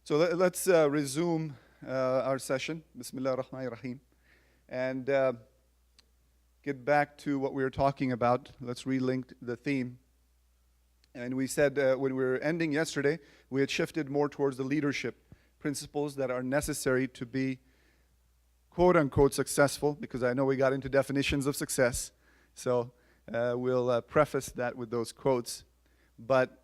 So let's resume our session. Bismillah ar-Rahman ar-Rahim. And get back to what we were talking about. Let's relink the theme. And we said when we were ending yesterday, we had shifted more towards the leadership principles that are necessary to be quote unquote successful, because I know we got into definitions of success. So we'll preface that with those quotes. But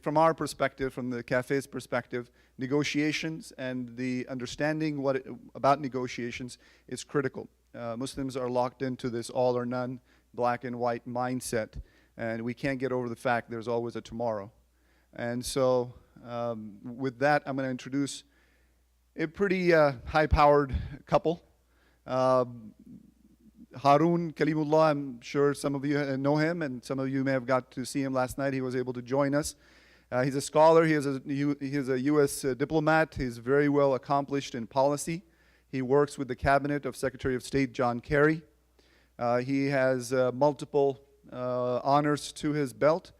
from our perspective, from the cafe's perspective, negotiations and the understanding about negotiations is critical. Muslims are locked into this all or none, black and white mindset, and we can't get over the fact there's always a tomorrow. And so with that, I'm going to introduce a pretty high-powered couple. Haroon, Kaleemullah, I'm sure some of you know him, and some of you may have got to see him last night. He was able to join us. He's a scholar. He is a U.S. diplomat. He's very well accomplished in policy. He works with the cabinet of Secretary of State John Kerry. He has multiple honors to his belt,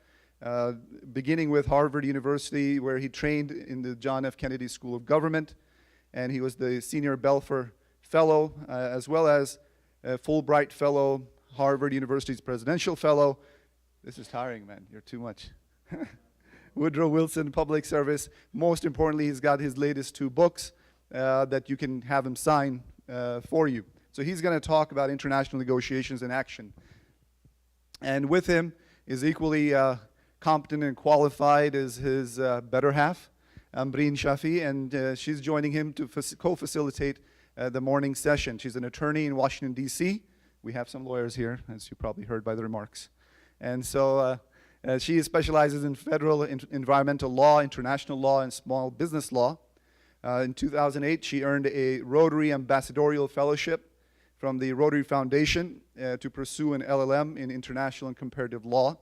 beginning with Harvard University, where he trained in the John F. Kennedy School of Government, and he was the Senior Belfer Fellow, as well as a Fulbright Fellow, Harvard University's Presidential Fellow. This is tiring, man. You're too much. Woodrow Wilson Public Service. Most importantly, he's got his latest 2 books that you can have him sign for you. So he's going to talk about international negotiations and action. And with him is equally competent and qualified as his better half, Ambereen Shafiie, and she's joining him to co-facilitate the morning session. She's an attorney in Washington, D.C. We have some lawyers here, as you probably heard by the remarks. And so she specializes in federal environmental law, international law, and small business law. In 2008, she earned a Rotary Ambassadorial Fellowship from the Rotary Foundation to pursue an LLM in international and comparative law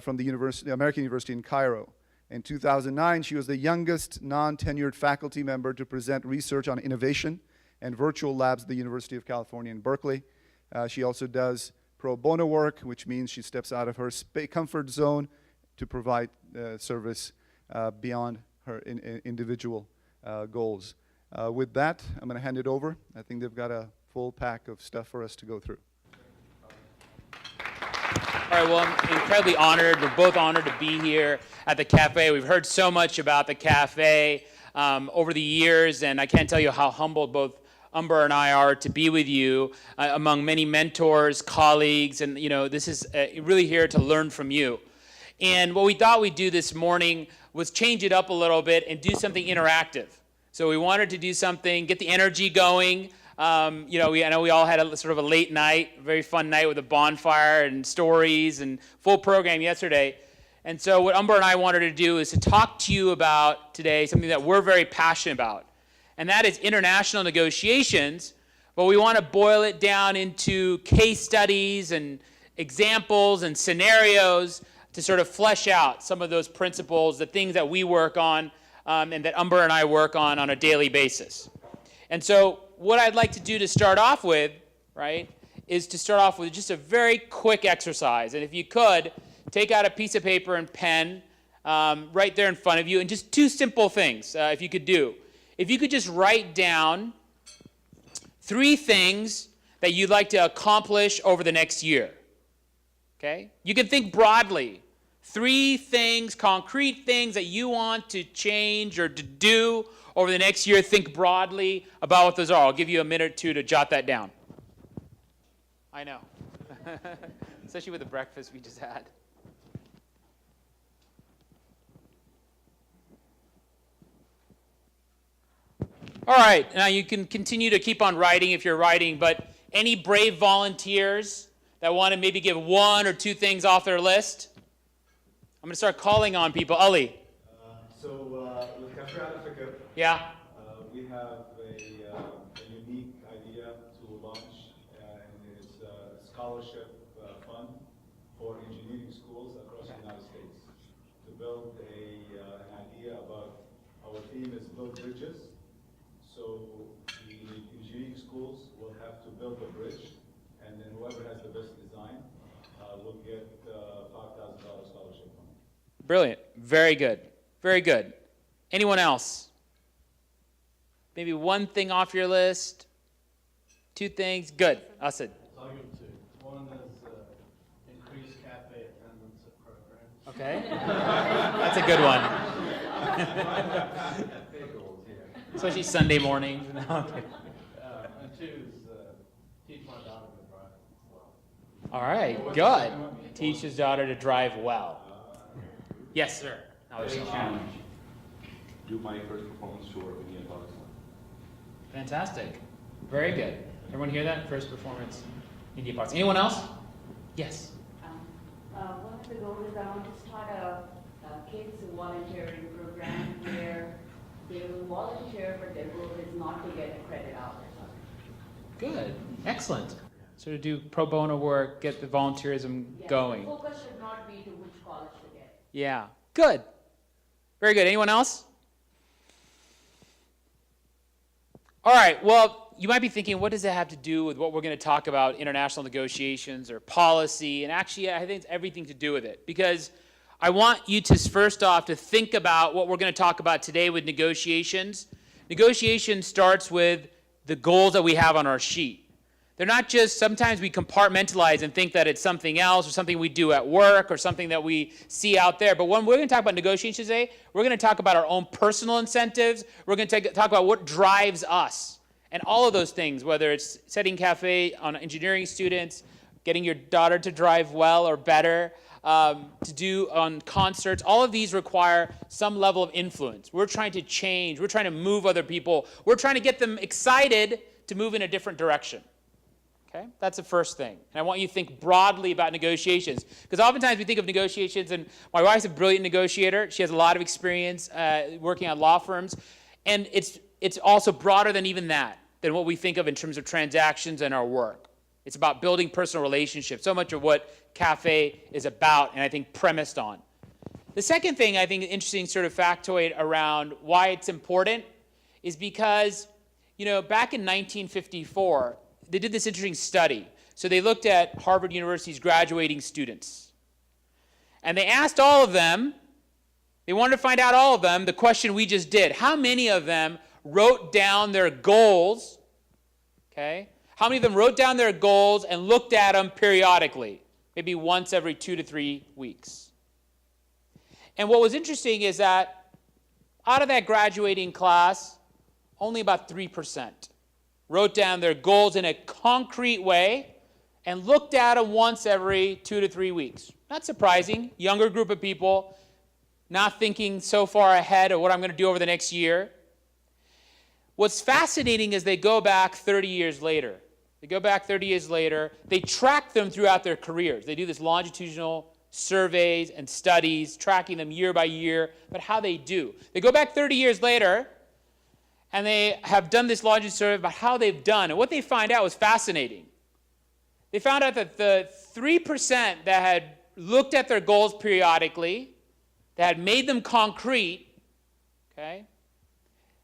from the American University in Cairo. In 2009, she was the youngest non-tenured faculty member to present research on innovation and virtual labs at the University of California in Berkeley. She also does pro bono work, which means she steps out of her comfort zone to provide service beyond her individual goals. With that, I'm going to hand it over. I think they've got a full pack of stuff for us to go through. All right, well, I'm incredibly honored. We're both honored to be here at the cafe. We've heard so much about the cafe over the years, and I can't tell you how humbled both Umber and I are to be with you among many mentors, colleagues, and this is really here to learn from you. And what we thought we'd do this morning was change it up a little bit and do something interactive. So we wanted to do something, get the energy going. I know we all had a sort of a late night, a very fun night with a bonfire and stories and full program yesterday. And so what Umber and I wanted to do is to talk to you about today something that we're very passionate about. And that is international negotiations, but we want to boil it down into case studies and examples and scenarios to sort of flesh out some of those principles, the things that we work on and that Umber and I work on a daily basis. And so what I'd like to do to start off with, right, is to start off with just a very quick exercise. And if you could, take out a piece of paper and pen right there in front of you, and just 2 simple things if you could do. If you could just write down 3 things that you'd like to accomplish over the next year, okay? You can think broadly. 3 things, concrete things that you want to change or to do over the next year. Think broadly about what those are. I'll give you a minute or 2 to jot that down. I know, especially with the breakfast we just had. All right, now you can continue to keep on writing if you're writing, but any brave volunteers that want to maybe give 1 or 2 things off their list? I'm going to start calling on people. Ali. With Cafe Africa, Yeah. we have a unique idea to launch, and it's a scholarship fund for engineering schools across the United States to build an idea about our theme is build bridges. So the engineering schools will have to build a bridge, and then whoever has the best design will get $5,000 scholarship fund. Brilliant. Very good. Very good. Anyone else? Maybe one thing off your list? Two things? Good. Asad. I'll give two. One is increase cafe attendance at programs. Okay. That's a good one. Big goals, yeah. Especially Sunday mornings. No, okay. And two is teach my daughter to drive well. All right, good. Teach his daughter to drive well. Yes, sir. Challenge. Do my first performance tour of Indian Pakistan. Fantastic. Very good. Everyone hear that? First performance, India Pakistan. Anyone else? Yes. One of the goals is I want to start a kids volunteering program where they will volunteer, but their goal is not to get a credit hour or something. Good. Excellent. So to do pro bono work, get the volunteerism going. The focus should not be to which college to get. Yeah. Good. Very good. Anyone else? All right. Well, you might be thinking, what does that have to do with what we're going to talk about, international negotiations or policy? And actually, I think it's everything to do with it. Because I want you to, first off, to think about what we're going to talk about today with negotiations. Negotiation starts with the goals that we have on our sheet. They're not just, sometimes we compartmentalize and think that it's something else or something we do at work or something that we see out there. But when we're going to talk about negotiations today, we're going to talk about our own personal incentives. We're going to talk about what drives us. And all of those things, whether it's setting cafe on engineering students, getting your daughter to drive well or better, to do on concerts, all of these require some level of influence. We're trying to change. We're trying to move other people. We're trying to get them excited to move in a different direction. Okay? That's the first thing. And I want you to think broadly about negotiations. Because oftentimes we think of negotiations, and my wife's a brilliant negotiator. She has a lot of experience working on law firms. And it's also broader than even that, than what we think of in terms of transactions and our work. It's about building personal relationships, so much of what Cafe is about, and I think premised on. The second thing I think is interesting sort of factoid around why it's important is because, back in 1954, they did this interesting study. So they looked at Harvard University's graduating students. And they asked all of them, they wanted to find out all of them, the question we just did. How many of them wrote down their goals, okay? How many of them wrote down their goals and looked at them periodically, maybe once every 2 to 3 weeks? And what was interesting is that out of that graduating class, only about 3% wrote down their goals in a concrete way and looked at them once every 2 to 3 weeks. Not surprising, younger group of people, not thinking so far ahead of what I'm going to do over the next year. What's fascinating is they go back 30 years later. They track them throughout their careers. They do this longitudinal surveys and studies, tracking them year by year, but how they do. They go back 30 years later, and they have done this longitudinal survey about how they've done. And what they find out was fascinating. They found out that the 3% that had looked at their goals periodically, that had made them concrete, okay,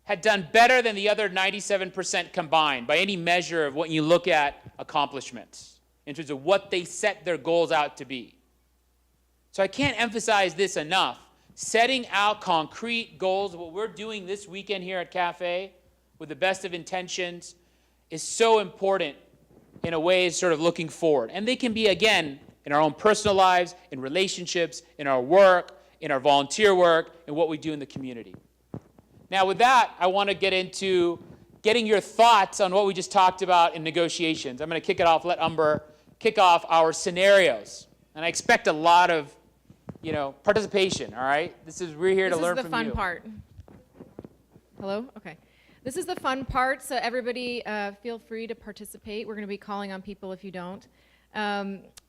had done better than the other 97% combined by any measure of what you look at accomplishments in terms of what they set their goals out to be. So I can't emphasize this enough. Setting out concrete goals, what we're doing this weekend here at Cafe with the best of intentions is so important in a way sort of looking forward. And they can be, again, in our own personal lives, in relationships, in our work, in our volunteer work, and what we do in the community. Now with that, I want to get into getting your thoughts on what we just talked about in negotiations. I'm going to kick it off, let Umber kick off our scenarios. And I expect a lot of participation, all right? We're here to learn from you. This is the fun part. Hello? Okay. This is the fun part, so everybody feel free to participate. We're going to be calling on people if you don't.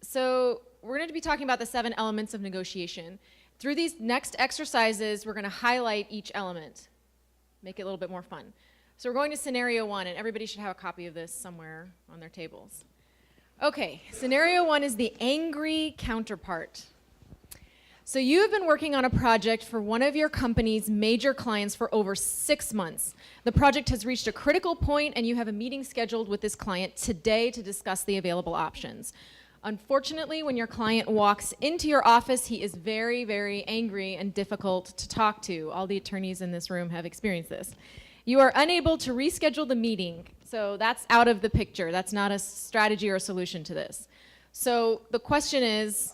So we're going to be talking about the 7 elements of negotiation. Through these next exercises, we're going to highlight each element, make it a little bit more fun. So we're going to scenario 1, and everybody should have a copy of this somewhere on their tables. Okay, scenario 1 is the angry counterpart. So you have been working on a project for one of your company's major clients for over 6 months. The project has reached a critical point and you have a meeting scheduled with this client today to discuss the available options. Unfortunately, when your client walks into your office, he is very, very angry and difficult to talk to. All the attorneys in this room have experienced this. You are unable to reschedule the meeting, so that's out of the picture. That's not a strategy or a solution to this. So the question is,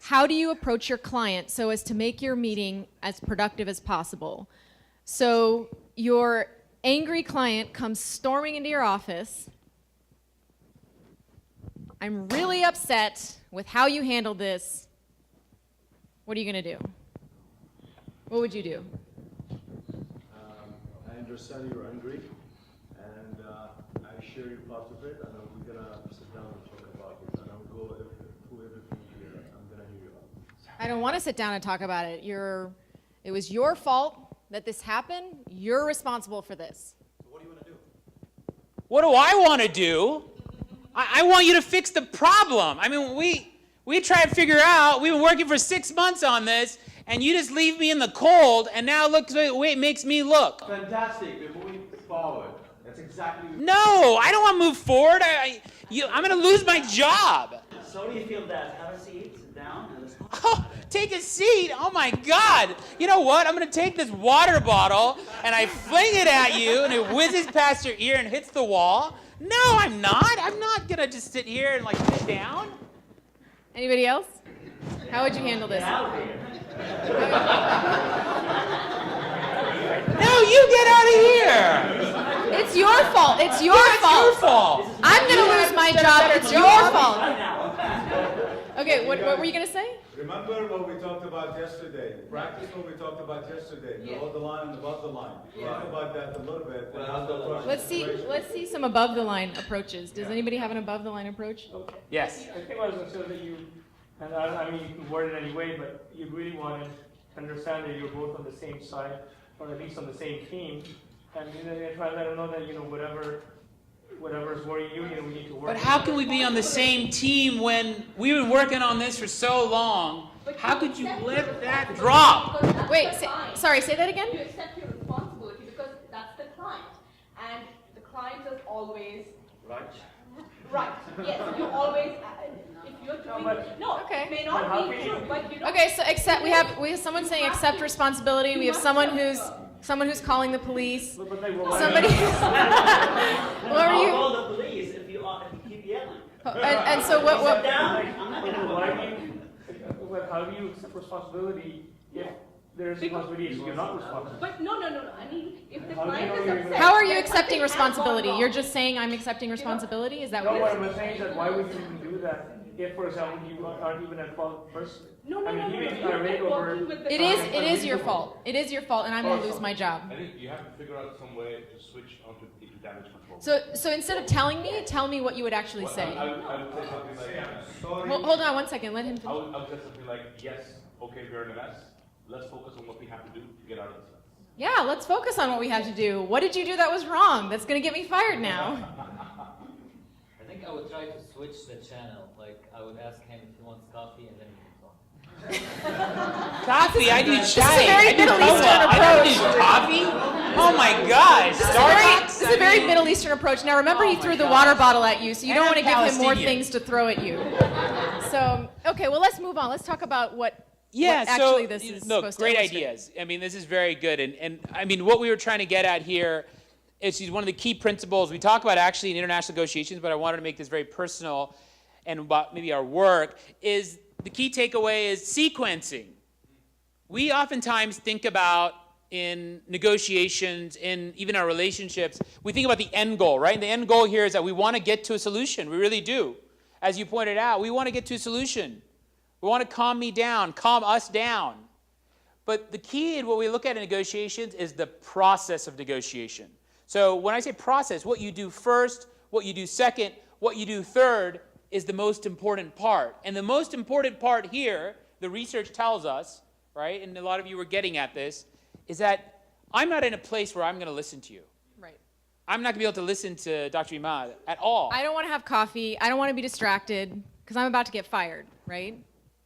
how do you approach your client so as to make your meeting as productive as possible? So your angry client comes storming into your office. I'm really upset with how you handled this. What are you going to do? What would you do? I understand you're angry, and I share your part of it, and we're gonna sit down and talk about it, and I'll go through everything here. I'm gonna hear you out. I don't want to sit down and talk about it. It was your fault that this happened. You're responsible for this. What do I want to do? I want you to fix the problem. I mean, we try to figure out, we've been working for 6 months on this, and you just leave me in the cold, and now look the way it makes me look. Fantastic. We're moving forward. That's exactly. No, I don't want to move forward. I'm going to lose my job. So what do you feel, Dad? Have a seat, sit down, and let's... Oh, take a seat. Oh my God. You know what? I'm going to take this water bottle and I fling it at you and it whizzes past your ear and hits the wall. No, I'm not. I'm not going to just sit here and like sit down. Anybody else? How would you handle this? Get out of here. No, you get out of here. It's your fault. It's your Yeah, fault. it's your fault. I'm going to lose my job. It's your fault. Right now. Okay, what were you going to say? Remember what we talked about yesterday. Practice what we talked about yesterday. Below the line and above the line. Talk about that a little bit. Let's see some above the line approaches. Does anybody have an above the line approach? Yes. I think I was going to say that you, and I mean, you can word it any way, but you really want to understand that you're both on the same side, or at least on the same team, and then you try to let them know that, whatever is worrying you, we need to work. But how can we be on the same team when we've been working on this for so long? How could you let that drop? Wait, sorry, say that again? You accept your responsibility because that's the client. And the client is always Right. right. Yes, you always, if you're doing, no, Okay. it may not be true, but you don't. Okay, so we have someone saying accept responsibility. We have someone who's calling the police. But they will. Somebody. What are I'll you? call the police if you keep yelling. And so Sit what? down. I'm not gonna Why work. do you, how do you accept responsibility if there's responsibility if you're not responsible? But no. I mean, if the How do you client know is you're upset. How are you then accepting something has gone responsibility? wrong. You're just saying I'm accepting responsibility? Is that No, what what it is? I'm saying is that why would you even do that if, for example, you aren't even at fault personally? No. I mean, he may be You're irate not over. working with the It is your fault. It is your fault, and I'm gonna lose my job. I think you have to figure out some way to switch onto into damage control. So instead of telling me, tell me what you would actually say. I would say something like, Hold on one second. Let him I finish. would say something like, yes, okay, we're in a mess. Let's focus on what we have to do to get out of this mess. Yeah, let's focus on what we have to do. What did you do that was wrong? That's gonna get me fired now. I think I would try to switch the channel. Like, I would ask him if he wants coffee and then he can talk. Coffee? I do chai. a very I do Middle boba. Eastern I don't approach. do coffee. Oh my gosh. This is a very Middle Eastern approach. Now remember, he threw the water bottle at you, so you don't And want to give him more Palestinian. things to throw at you. So, okay, well, let's move on. Let's talk about what actually so this is look, supposed to great illustrate. ideas. I mean, this is very good, and I mean, what we were trying to get at here is one of the key principles we talk about actually in international negotiations, but I wanted to make this very personal and about maybe our work. Is the key takeaway is sequencing. We oftentimes think about in negotiations, in even our relationships, we think about the end goal, right? And the end goal here is that we want to get to a solution. We really do. As you pointed out, we want to get to a solution. We want to calm us down. But the key in what we look at in negotiations is the process of negotiation. So when I say process, what you do first, what you do second, what you do third is the most important part. And the most important part here, the research tells us, right, and a lot of you were getting at this, is that I'm not in a place where I'm going to listen to you. Right. I'm not going to be able to listen to Dr. Imad at all. I don't want to have coffee. I don't want to be distracted because I'm about to get fired, right?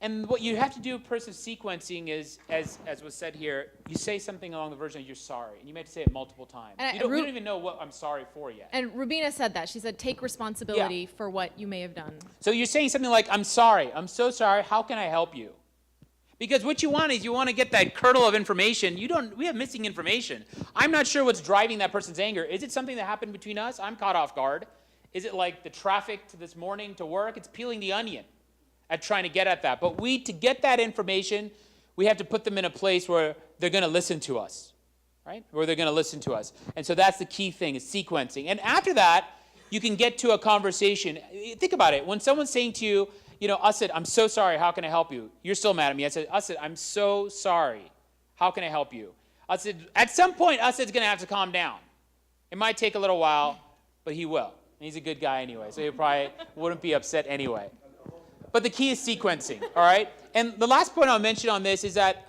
And what you have to do in person sequencing is, as was said here, you say something along the version of you're sorry. And you may have to say it multiple times. And We don't even know what I'm sorry for yet. And Rubina said that. She said, take responsibility for what you may have done. So you're saying something like, I'm sorry. I'm so sorry. How can I help you? Because what you want is you want to get that kernel of information. We have missing information. I'm not sure what's driving that person's anger. Is it something that happened between us? I'm caught off guard. Is it like the traffic to this morning to work? It's peeling the onion at trying to get at that. But to get that information, we have to put them in a place where they're going to listen to us, right? Where they're going to listen to us. And so that's the key thing, is sequencing. And after that, you can get to a conversation. Think about it. When someone's saying to you, Asad, I'm so sorry, how can I help you? You're still mad at me. I said, Asad, I'm so sorry. How can I help you? Asad, at some point, Asad's going to have to calm down. It might take a little while, but he will. And he's a good guy anyway, so he probably wouldn't be upset anyway. But the key is sequencing, all right? And the last point I'll mention on this is that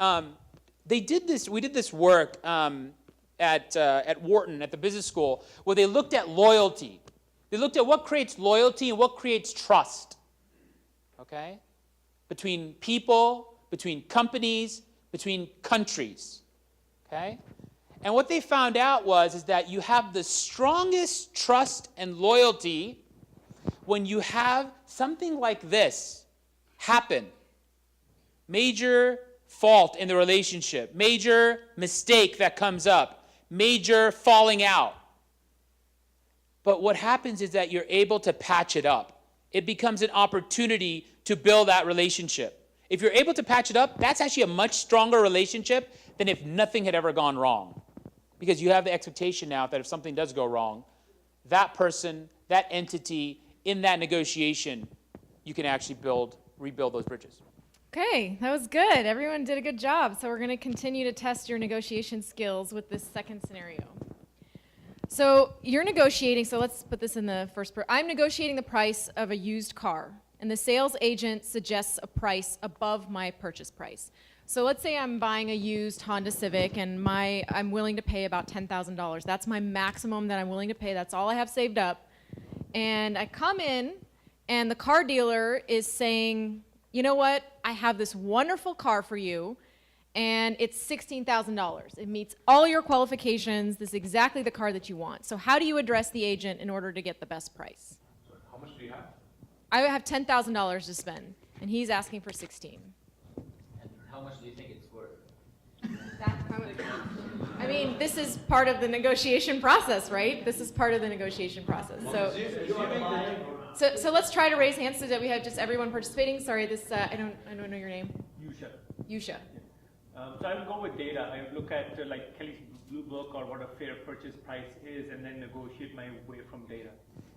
we did this work at Wharton, at the business school, where they looked at loyalty. They looked at what creates loyalty and what creates trust, okay? Between people, between companies, between countries, okay? And what they found out is that you have the strongest trust and loyalty when you have something like this happen. Major fault in the relationship, major mistake that comes up, major falling out. But what happens is that you're able to patch it up. It becomes an opportunity to build that relationship. If you're able to patch it up, that's actually a much stronger relationship than if nothing had ever gone wrong. Because you have the expectation now that if something does go wrong, that person, that entity, in that negotiation, you can actually rebuild those bridges. Okay, that was good. Everyone did a good job. So we're going to continue to test your negotiation skills with this second scenario. So you're negotiating, so let's put this in the first person. I'm negotiating the price of a used car, and the sales agent suggests a price above my purchase price. So let's say I'm buying a used Honda Civic, and I'm willing to pay about $10,000. That's my maximum that I'm willing to pay. That's all I have saved up. And I come in, and the car dealer is saying, you know what, I have this wonderful car for you, and it's $16,000. It meets all your qualifications. This is exactly the car that you want. So how do you address the agent in order to get the best price? How much do you have? I have $10,000 to spend, and he's asking for 16. And how much do you think it's worth? I mean, this is part of the negotiation process, right? This is part of the negotiation process. So let's try to raise hands so that we have just everyone participating. Sorry, I don't know your name. Yusha. So I would go with data. I would look at like Kelly's blue book or what a fair purchase price is, and then negotiate my way from data.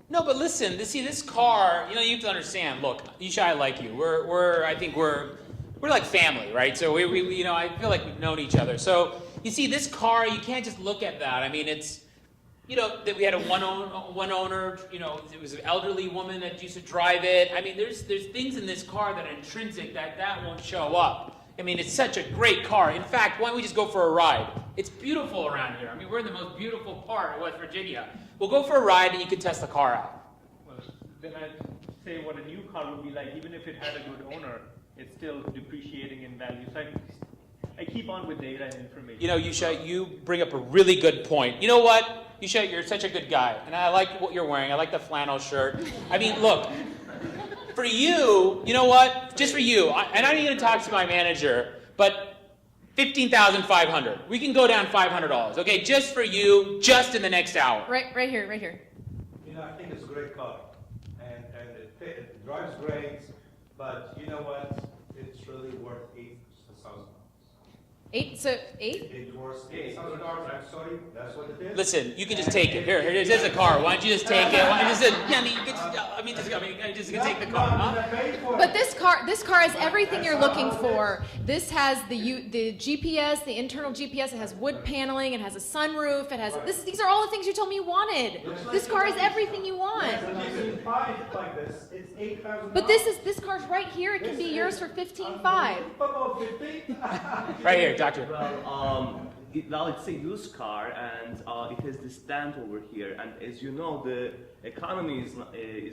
No, but listen, this car, you have to understand. Look, Yusha, I like you. I think we're like family, right? So we I feel like we've known each other. So you see, this car, you can't just look at that. I mean, it's, that we had a one owner. It was an elderly woman that used to drive it. I mean, there's things in this car that are intrinsic that won't show up. I mean, it's such a great car. In fact, why don't we just go for a ride? It's beautiful around here. I mean, we're in the most beautiful part of West Virginia. We'll go for a ride and you can test the car out. Well, then I'd say what a new car would be like. Even if it had a good owner, it's still depreciating in value. So I keep on with data and information. Yusha, you bring up a really good point. You know what? Yusha, you're such a good guy. And I like what you're wearing. I like the flannel shirt. I mean, look. For you, you know what? Just for you, and I'm going to talk to my manager, but $15,500. We can go down $500. Okay, just for you, just in the next hour. Right here. I think it's a great car, and it drives great, but you know what? It's really worth $8,000. Eight? It worth $8,000. I'm sorry, that's what it is. Listen, you can just take it. Here it is. There's a car. Why don't you just take it? Why don't you just take the car, huh? But this car has everything you're looking for. This has the GPS, the internal GPS. It has wood paneling. It has a sunroof. It has these are all the things you told me you wanted. This car is everything you want. But this car's right here. It can be yours for $15,500. Right here, doctor. Well, it's a used car, and it has the stand over here. And as you know, the economy is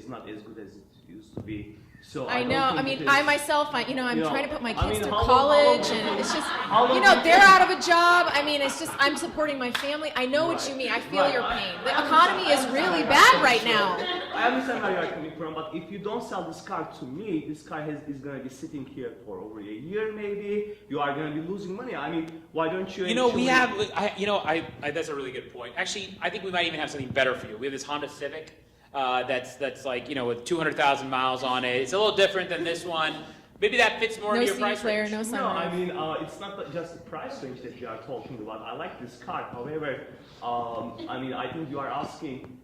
not as good as it used to be. So I don't know. think I mean, it I is- myself, I'm You know, trying to put my I kids mean, through how long- college, how long- and it's just, how long do they're you- out of a job. I mean, it's just, I'm supporting my family. I know what you mean. I feel your pain. The economy is really bad right now. I understand where you are coming from, but if you don't sell this car to me, this car is going to be sitting here for over a year maybe. You are going to be losing money. I mean, why don't you? You know, we actually- have, that's a really good point. Actually, I think we might even have something better for you. We have this Honda Civic that's like, with 200,000 miles on it. It's a little different than this one. Maybe that fits more No into your CD price player, range. no No, I sunroof. mean, it's not just the price range that you are talking about. I like this car. However, I mean, I think you are asking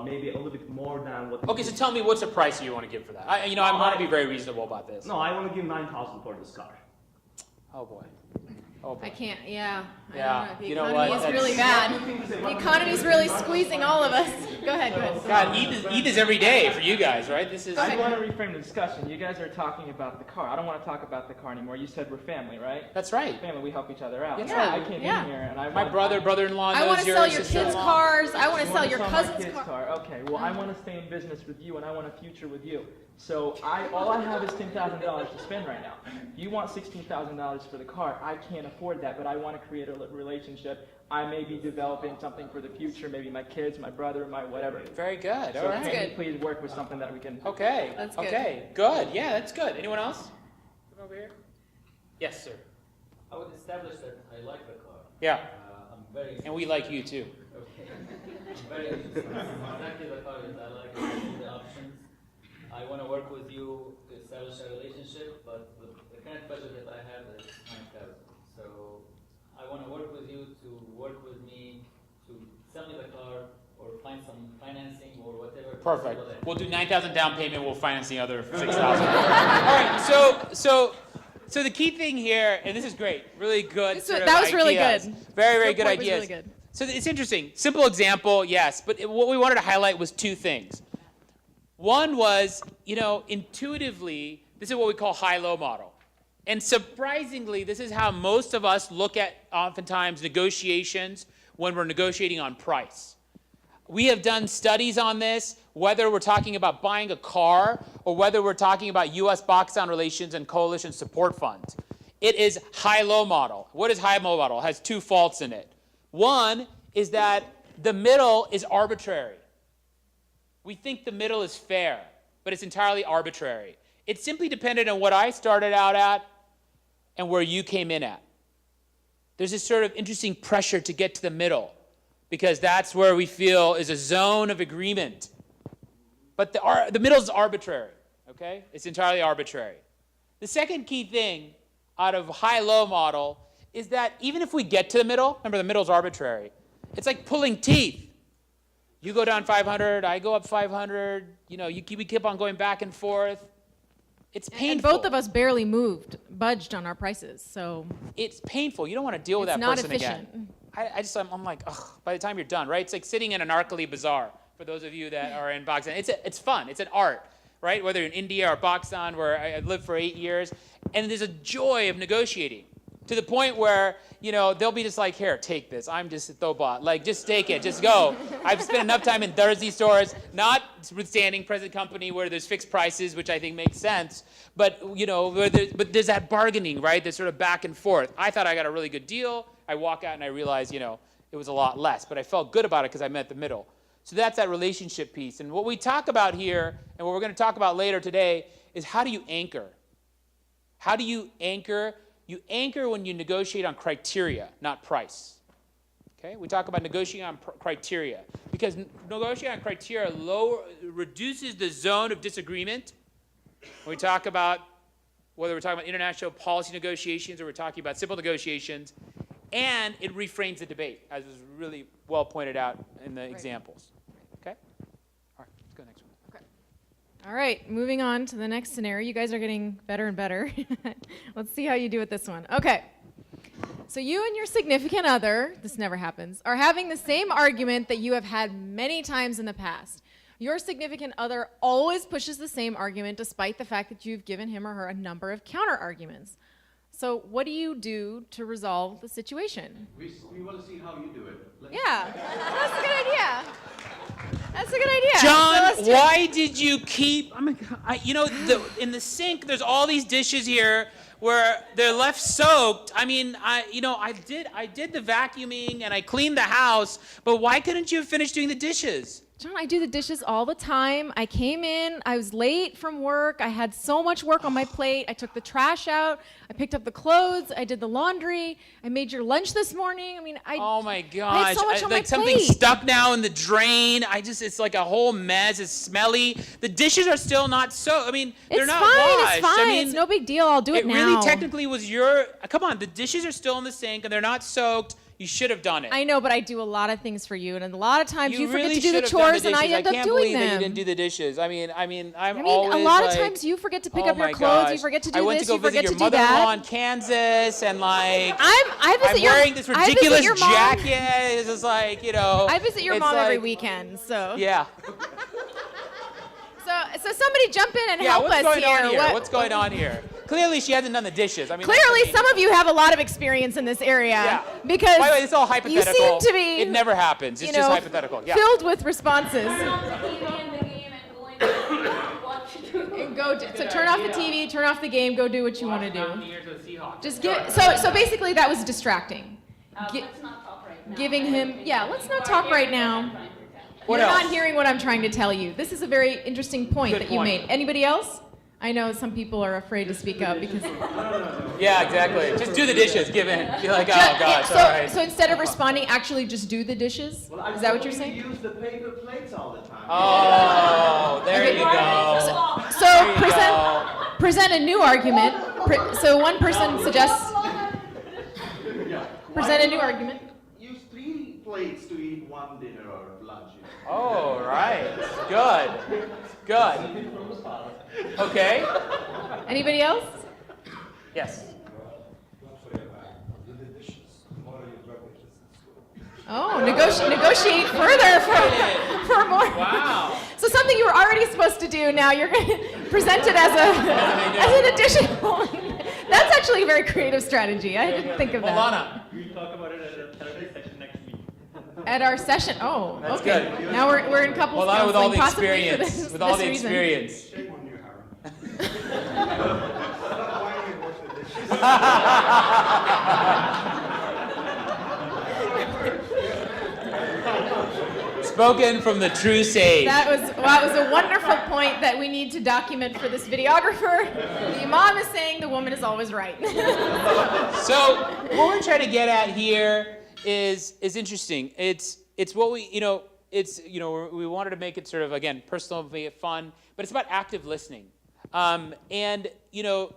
maybe a little bit more than what. Okay, so tell me, what's the price you want to give for that? I want to be very reasonable about this. No, I want to give 9,000 for this car. Oh boy. Oh boy. I can't, yeah. I Yeah, don't know. The you know economy what, is that's- really bad. The economy is really squeezing all of us. Go ahead, go ahead. God, Eid is every day for you guys, right? This is. I want to reframe the discussion. You guys are talking about the car. I don't want to talk about the car anymore. You said we're family, right? That's right. Family, we help each other out. That's Yeah, right. I came Yeah. in here and I My brother-in-law knows I want to your sell your kids' sister-in-law. cars. I want to sell your my cousin's kid's car. Okay, well, I want to stay in business with you and I want a future with you. So all I have is $10,000 to spend right now. You want $16,000 for the car. I can't afford that, but I want to create a relationship. I may be developing something for the future, maybe my kids, my brother, my whatever. Very good. So All right. can good. you please work with something that we can... Okay. That's good. Okay. Good. Yeah, that's good. Anyone else? Come over here. Yes, sir. I would establish that I like the car. Yeah. I'm very. And we like you too. Okay. I'm very interested. Exactly the car is. I like the options. I want to work with you to establish a relationship, but the current budget that I have is 9,000. So I want to work with you to work with me to sell me the car or find some financing or whatever. Perfect. possible that- We'll do 9,000 down payment. We'll finance the other 6,000. All right. So the key thing here, and this is great, really good. That was really ideas. good. Very, very Your good point was ideas. really good. So it's interesting. Simple example, yes. But what we wanted to highlight was two things. One was, intuitively, this is what we call high-low model. And surprisingly, this is how most of us look at, oftentimes, negotiations when we're negotiating on price. We have done studies on this, whether we're talking about buying a car or whether we're talking about U.S.-Pakistan relations and coalition support funds. It is high-low model. What is high-low model? It has two faults in it. One is that the middle is arbitrary. We think the middle is fair, but it's entirely arbitrary. It's simply dependent on what I started out at and where you came in at. There's this sort of interesting pressure to get to the middle because that's where we feel is a zone of agreement. But the middle is arbitrary, okay? It's entirely arbitrary. The second key thing out of high-low model is that even if we get to the middle, remember the middle is arbitrary, it's like pulling teeth. You go down 500, I go up 500, we keep on going back and forth. It's painful. And both of us barely budged on our prices, so It's painful. You don't want to deal with it's that not person efficient. again. I'm like, ugh, by the time you're done, right? It's like sitting in an Arkley bazaar, for those of you that are in Pakistan. It's fun. It's an art, right? Whether in India or Pakistan, where I lived for 8 years. And there's a joy of negotiating. To the point where, they'll be just like, here, take this. I'm just a Thobat. Like, just take it. Just go. I've spent enough time in Thursday stores, notwithstanding present company where there's fixed prices, which I think makes sense. But, but there's that bargaining, right? There's sort of back and forth. I thought I got a really good deal. I walk out and I realize, it was a lot less. But I felt good about it because I met the middle. So that's that relationship piece. And what we talk about here, and what we're going to talk about later today, is how do you anchor? How do you anchor? You anchor when you negotiate on criteria, not price. Okay? We talk about negotiating on criteria because negotiating on criteria reduces the zone of disagreement. When we talk about whether we're talking about international policy negotiations or we're talking about simple negotiations, and it reframes the debate, as was really well pointed out in the examples. Okay? All right, let's go next one. All right, moving on to the next scenario. You guys are getting better and better. Let's see how you do with this one. Okay. So you and your significant other, this never happens, are having the same argument that you have had many times in the past. Your significant other always pushes the same argument despite the fact that you've given him or her a number of counter arguments. So what do you do to resolve the situation? We want to see how you do it. Yeah, that's a good idea. That's a good idea. John, So let's Why did you keep? In the sink, there's all these dishes here where they're left soaked. I mean, I did the vacuuming and I cleaned the house, but why couldn't you have finished doing the dishes? John, I do the dishes all the time. I came in, I was late from work. I had so much work on my plate. I took the trash out. I picked up the clothes. I did the laundry. I made your lunch this morning. I mean, Oh my gosh. I had so much on my like something plate. stuck now in the drain. It's like a whole mess. It's smelly. The dishes are still not they're It's not fine, washed. it's fine. It's no big deal. I'll do it now. Really technically was come on, the dishes are still in the sink and they're not soaked. You should have done it. I know, but I do a lot of things for you, and a lot of times you forget really to do the should have done chores, and I end up can't doing believe that them. you didn't do the dishes. I'm a always lot of like, times you forget to pick oh up your my clothes, you gosh. forget to do I went this, to go you forget visit to your do mother-in-law that. in Kansas, and like I visit I'm wearing this I visit ridiculous your mom. jacket. It's just like I visit your it's mom every like- weekend, so Yeah. so somebody jump in and Yeah. help What's us going on here? What- What's going on here? Clearly, she hasn't done the dishes. That's Clearly, the main some of you have a lot of experience in this area Yeah. because By the way, it's all you hypothetical. seem to be, It never happens. It's you just know, hypothetical. Yeah. filled with responses. Turn off the TV and the game and go and watch it. And so turn off the TV, turn off the game, go do what you want to do. Just give. So basically that was distracting. Let's not talk right now. Giving him, yeah, let's not talk right now. What You're else? not hearing what I'm trying to tell you. This is a very interesting point Good that you point. made. Anybody else? I know some people are afraid to speak up because. Yeah, exactly. Just do the dishes. Give in. Be like, oh gosh, so, all right. so instead of responding, actually just do the dishes? Is that what you're saying? use the paper plates all the time. Oh, there Okay. you go. So There you present a new argument. So one person suggests present a new argument. Use 3 plates to eat one dinner or lunch. Oh, right. Good. Good. Okay. Anybody else? Yes. Oh, negotiate further for more. Wow. So something you were already supposed to do, now you're going to present it as an additional. That's actually a very creative strategy. I didn't think of that. Milana. We'll talk about it at a therapy session next week. At our session. Oh, That's okay. good. Now we're in couples Milana with all the counseling, possibly for experience. this- With all this the reason. experience. Shame on you, Haroon. Stop whining and wash the dishes. Spoken from the true sage. That was a wonderful point that we need to document for this videographer. The imam is saying the woman is always right. So what we're trying to get at here is interesting. It's what we we wanted to make it sort of again personal, make it fun, but it's about active listening. And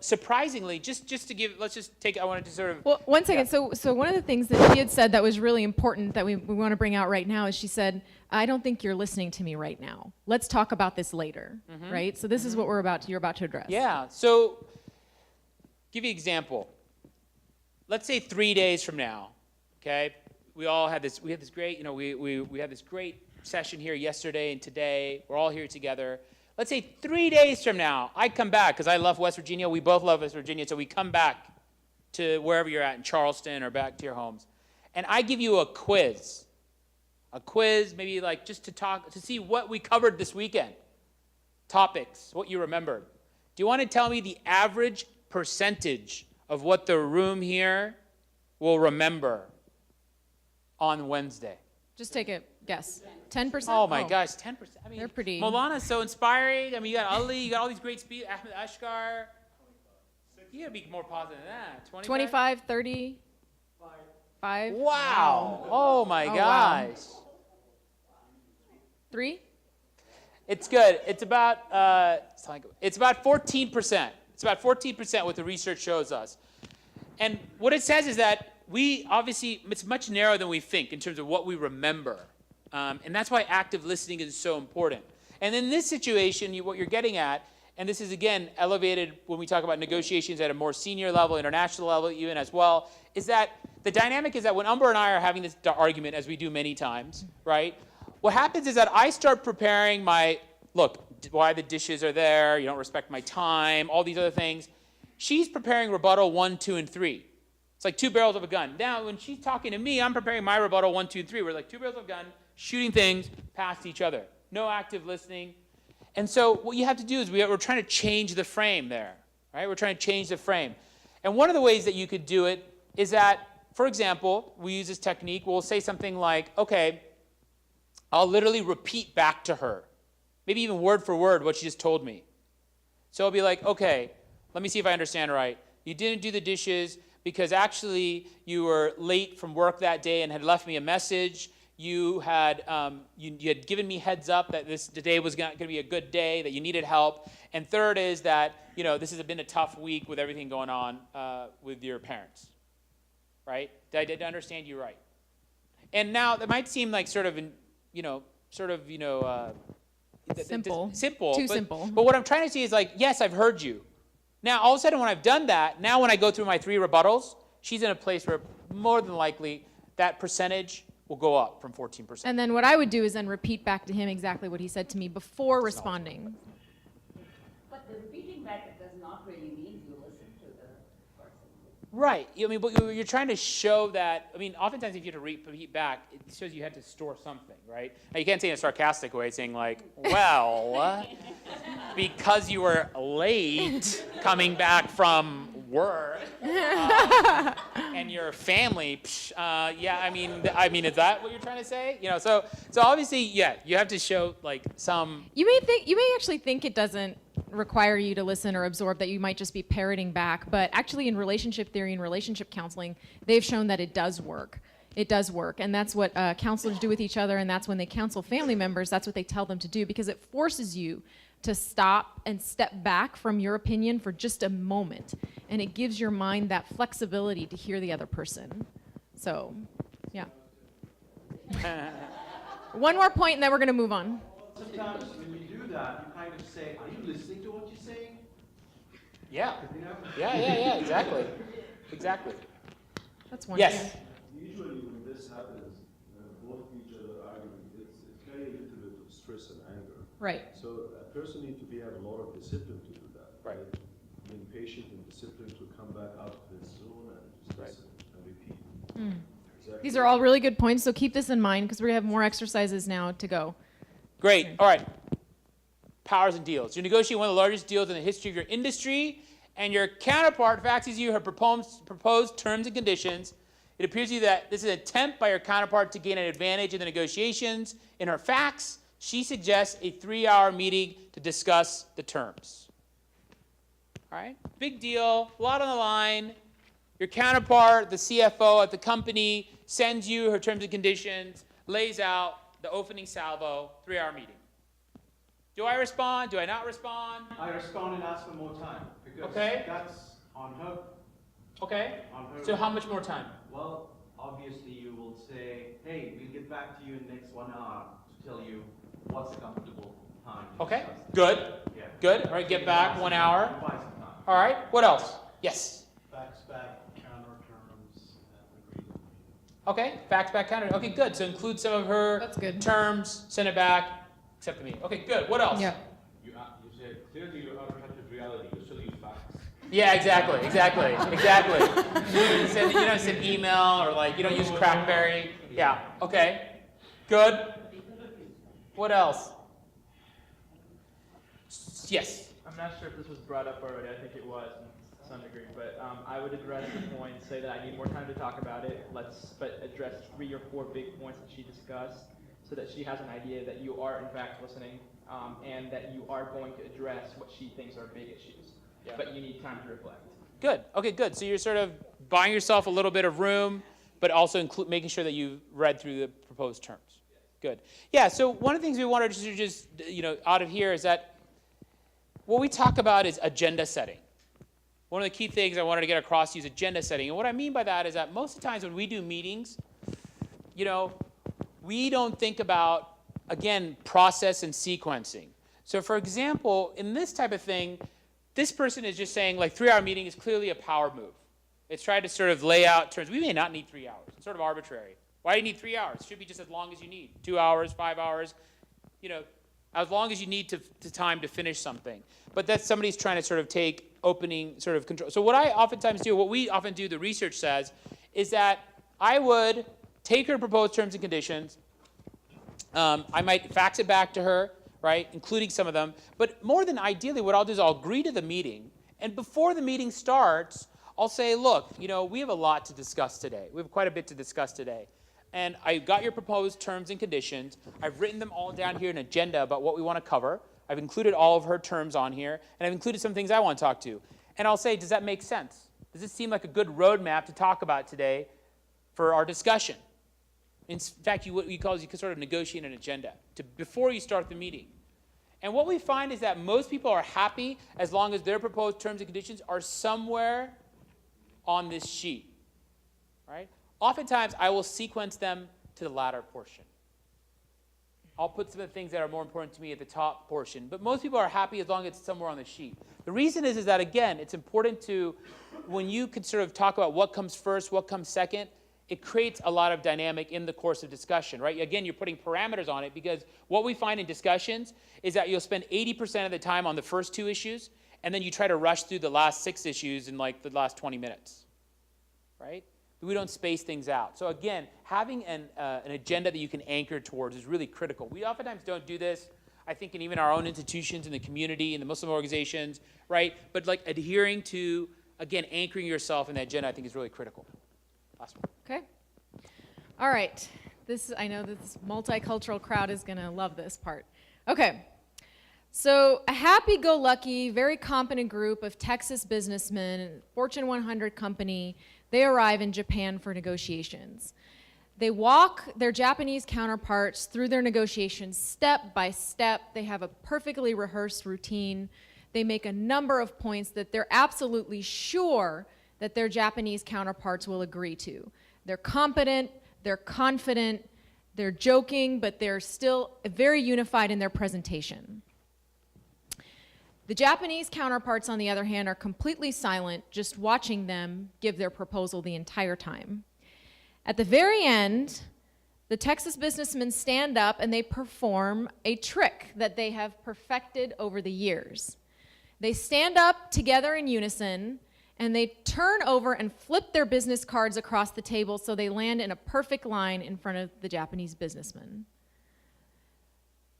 surprisingly, just to give, I wanted to sort of. Well, one second. So one of the things that she had said that was really important that we want to bring out right now is she said, I don't think you're listening to me right now. Let's talk about this later, right? So this is what you're about to address. Yeah. So, give you an example. Let's say 3 days from now, okay? We had this great, we had this great session here yesterday and today. We're all here together. Let's say 3 days from now, I come back because I love West Virginia. We both love West Virginia, so we come back to wherever you're at in Charleston or back to your homes, and I give you a quiz. A quiz, maybe like just to see what we covered this weekend. Topics, what you remembered. Do you want to tell me the average percentage of what the room here will remember on Wednesday? Just take a guess. 10%? Oh my gosh, 10%. I mean, They're pretty. Molana's so inspiring. I mean, you got Ali, you got all these great speakers, Ahmed Ashkar. You gotta be more positive than that. 25, 30? 5? Wow. Oh my wow. gosh. 3? It's good. It's about 14%. It's about 14% what the research shows us. And what it says is that it's much narrower than we think in terms of what we remember. And that's why active listening is so important. And in this situation, what you're getting at, and this is again elevated when we talk about negotiations at a more senior level, international level even as well, is that the dynamic is that when Umber and I are having this argument, as we do many times, right? What happens is that I start preparing why the dishes are there, you don't respect my time, all these other things. She's preparing rebuttal 1, 2, and 3. It's like 2 barrels of a gun. Now, when she's talking to me, I'm preparing my rebuttal 1, 2, and 3. We're like 2 barrels of a gun, shooting things past each other. No active listening. And so what you have to do is we're trying to change the frame there, right? We're trying to change the frame. And one of the ways that you could do it is that, for example, we use this technique. We'll say something like, okay, I'll literally repeat back to her, maybe even word for word what she just told me. So I'll be like, okay, let me see if I understand right. You didn't do the dishes because actually you were late from work that day and had left me a message. You had you had given me heads up that today was going to be a good day, that you needed help. And third is that, you know, this has been a tough week with everything going on with your parents, right? Did I understand you right? And now that might seem like Simple. Simple. Too simple. But what I'm trying to say is like, yes, I've heard you. Now, all of a sudden when I've done that, now when I go through my 3 rebuttals, she's in a place where more than likely that percentage will go up from 14%. And then what I would do is then repeat back to him exactly what he said to me before responding. But the repeating back does not really mean you listen to the person. Right. I mean, but you're trying to show that, I mean, oftentimes if you have to repeat back, it shows you had to store something, right? Now, you can't say in a sarcastic way, saying like, well, because you were late coming back from work and your family, yeah, I mean, is that what you're trying to say? You know, so obviously, yeah, you have to show like some. You may actually think it doesn't require you to listen or absorb, that you might just be parroting back, but actually in relationship theory and relationship counseling, they've shown that it does work. It does work, and that's what counselors do with each other, and that's when they counsel family members, that's what they tell them to do, because it forces you to stop and step back from your opinion for just a moment, and it gives your mind that flexibility to hear the other person. So, yeah. One more point, and then we're going to move on. Sometimes when you do that, you kind of say, are you listening to what you're saying? Yeah. You know? Yeah, exactly. Exactly. That's one. Yes. Usually when this happens, both each other arguing, it's carry a little bit of stress and anger. Right. So a person needs to have a lot of discipline to do that. Right. Being patient and disciplined to come back out of his zone and just Right. listen and repeat. Exactly. These are all really good points, so keep this in mind, because we have more exercises now to go. Great. All right. Powers and deals. You're negotiating one of the largest deals in the history of your industry, and your counterpart faxes you her proposed terms and conditions. It appears to you that this is an attempt by your counterpart to gain an advantage in the negotiations. In her fax, she suggests a 3-hour meeting to discuss the terms. All right? Big deal, a lot on the line. Your counterpart, the CFO at the company, sends you her terms and conditions, lays out the opening salvo, 3-hour meeting. Do I respond? Do I not respond? I respond and ask for more time because Okay. that's on her. Okay. On her. So how much more time? Well, obviously you will say, hey, we'll get back to you in the next 1 hour to tell you what's a comfortable time to Okay. discuss this. Good. Yeah. Good. All right. Get back 1 hour. Buy some time. All right. What else? Yes. Fax back, counter terms, and agree. Okay. Fax back counter. Okay. Good. So include some of her That's good. terms. Send it back. Accept the meeting. Okay. Good. What else? Yeah. You said clearly you're out of touch with reality. You still use fax. Yeah. Exactly. You don't send email or like you don't use Crackberry. Yeah. Okay. Good. What else? Yes. I'm not sure if this was brought up already. I think it was to some degree, but I would address the point, say that I need more time to talk about it. But address 3 or 4 big points that she discussed, so that she has an idea that you are in fact listening, and that you are going to address what she thinks are big issues. Yeah. But you need time to reflect. Good. Okay. Good. So you're sort of buying yourself a little bit of room, but also making sure that you've read through the proposed terms. Good. Yeah. So one of the things we wanted to just out of here is that what we talk about is agenda setting. One of the key things I wanted to get across to you is agenda setting. And what I mean by that is that most of the times when we do meetings, we don't think about, again, process and sequencing. So for example, in this type of thing, this person is just saying like 3-hour meeting is clearly a power move. It's trying to sort of lay out terms. We may not need 3 hours. It's sort of arbitrary. Why do you need 3 hours? It should be just as long as you need. 2 hours, 5 hours, as long as you need to time to finish something. But that's somebody's trying to sort of take opening sort of control. So what I oftentimes do, what we often do, the research says, is that I would take her proposed terms and conditions. I might fax it back to her. right, including some of them. But more than ideally, what I'll do is I'll agree to the meeting, and before the meeting starts, I'll say, look, we have a lot to discuss today. We have quite a bit to discuss today. And I got your proposed terms and conditions. I've written them all down here in an agenda about what we want to cover. I've included all of her terms on here, and I've included some things I want to talk to. And I'll say, does that make sense? Does this seem like a good roadmap to talk about today for our discussion? In fact, what you can sort of negotiate an agenda before you start the meeting. And what we find is that most people are happy as long as their proposed terms and conditions are somewhere on this sheet, right? Oftentimes, I will sequence them to the latter portion. I'll put some of the things that are more important to me at the top portion. But most people are happy as long as it's somewhere on the sheet. The reason is that, again, it's important to, when you can sort of talk about what comes first, what comes second, it creates a lot of dynamic in the course of discussion, right? Again, you're putting parameters on it because what we find in discussions is that you'll spend 80% of the time on the first 2 issues, and then you try to rush through the last 6 issues in like the last 20 minutes, right? We don't space things out. So again, having an agenda that you can anchor towards is really critical. We oftentimes don't do this, I think, in even our own institutions, in the community, in the Muslim organizations, right? But like adhering to, again, anchoring yourself in that agenda, I think is really critical. Last one. Okay. All right. I know this multicultural crowd is going to love this part. Okay. So a happy-go-lucky, very competent group of Texas businessmen, Fortune 100 company, they arrive in Japan for negotiations. They walk their Japanese counterparts through their negotiations step by step. They have a perfectly rehearsed routine. They make a number of points that they're absolutely sure that their Japanese counterparts will agree to. They're competent, they're confident, they're joking, but they're still very unified in their presentation. The Japanese counterparts, on the other hand, are completely silent, just watching them give their proposal the entire time. At the very end, the Texas businessmen stand up and they perform a trick that they have perfected over the years. They stand up together in unison, and they turn over and flip their business cards across the table so they land in a perfect line in front of the Japanese businessman.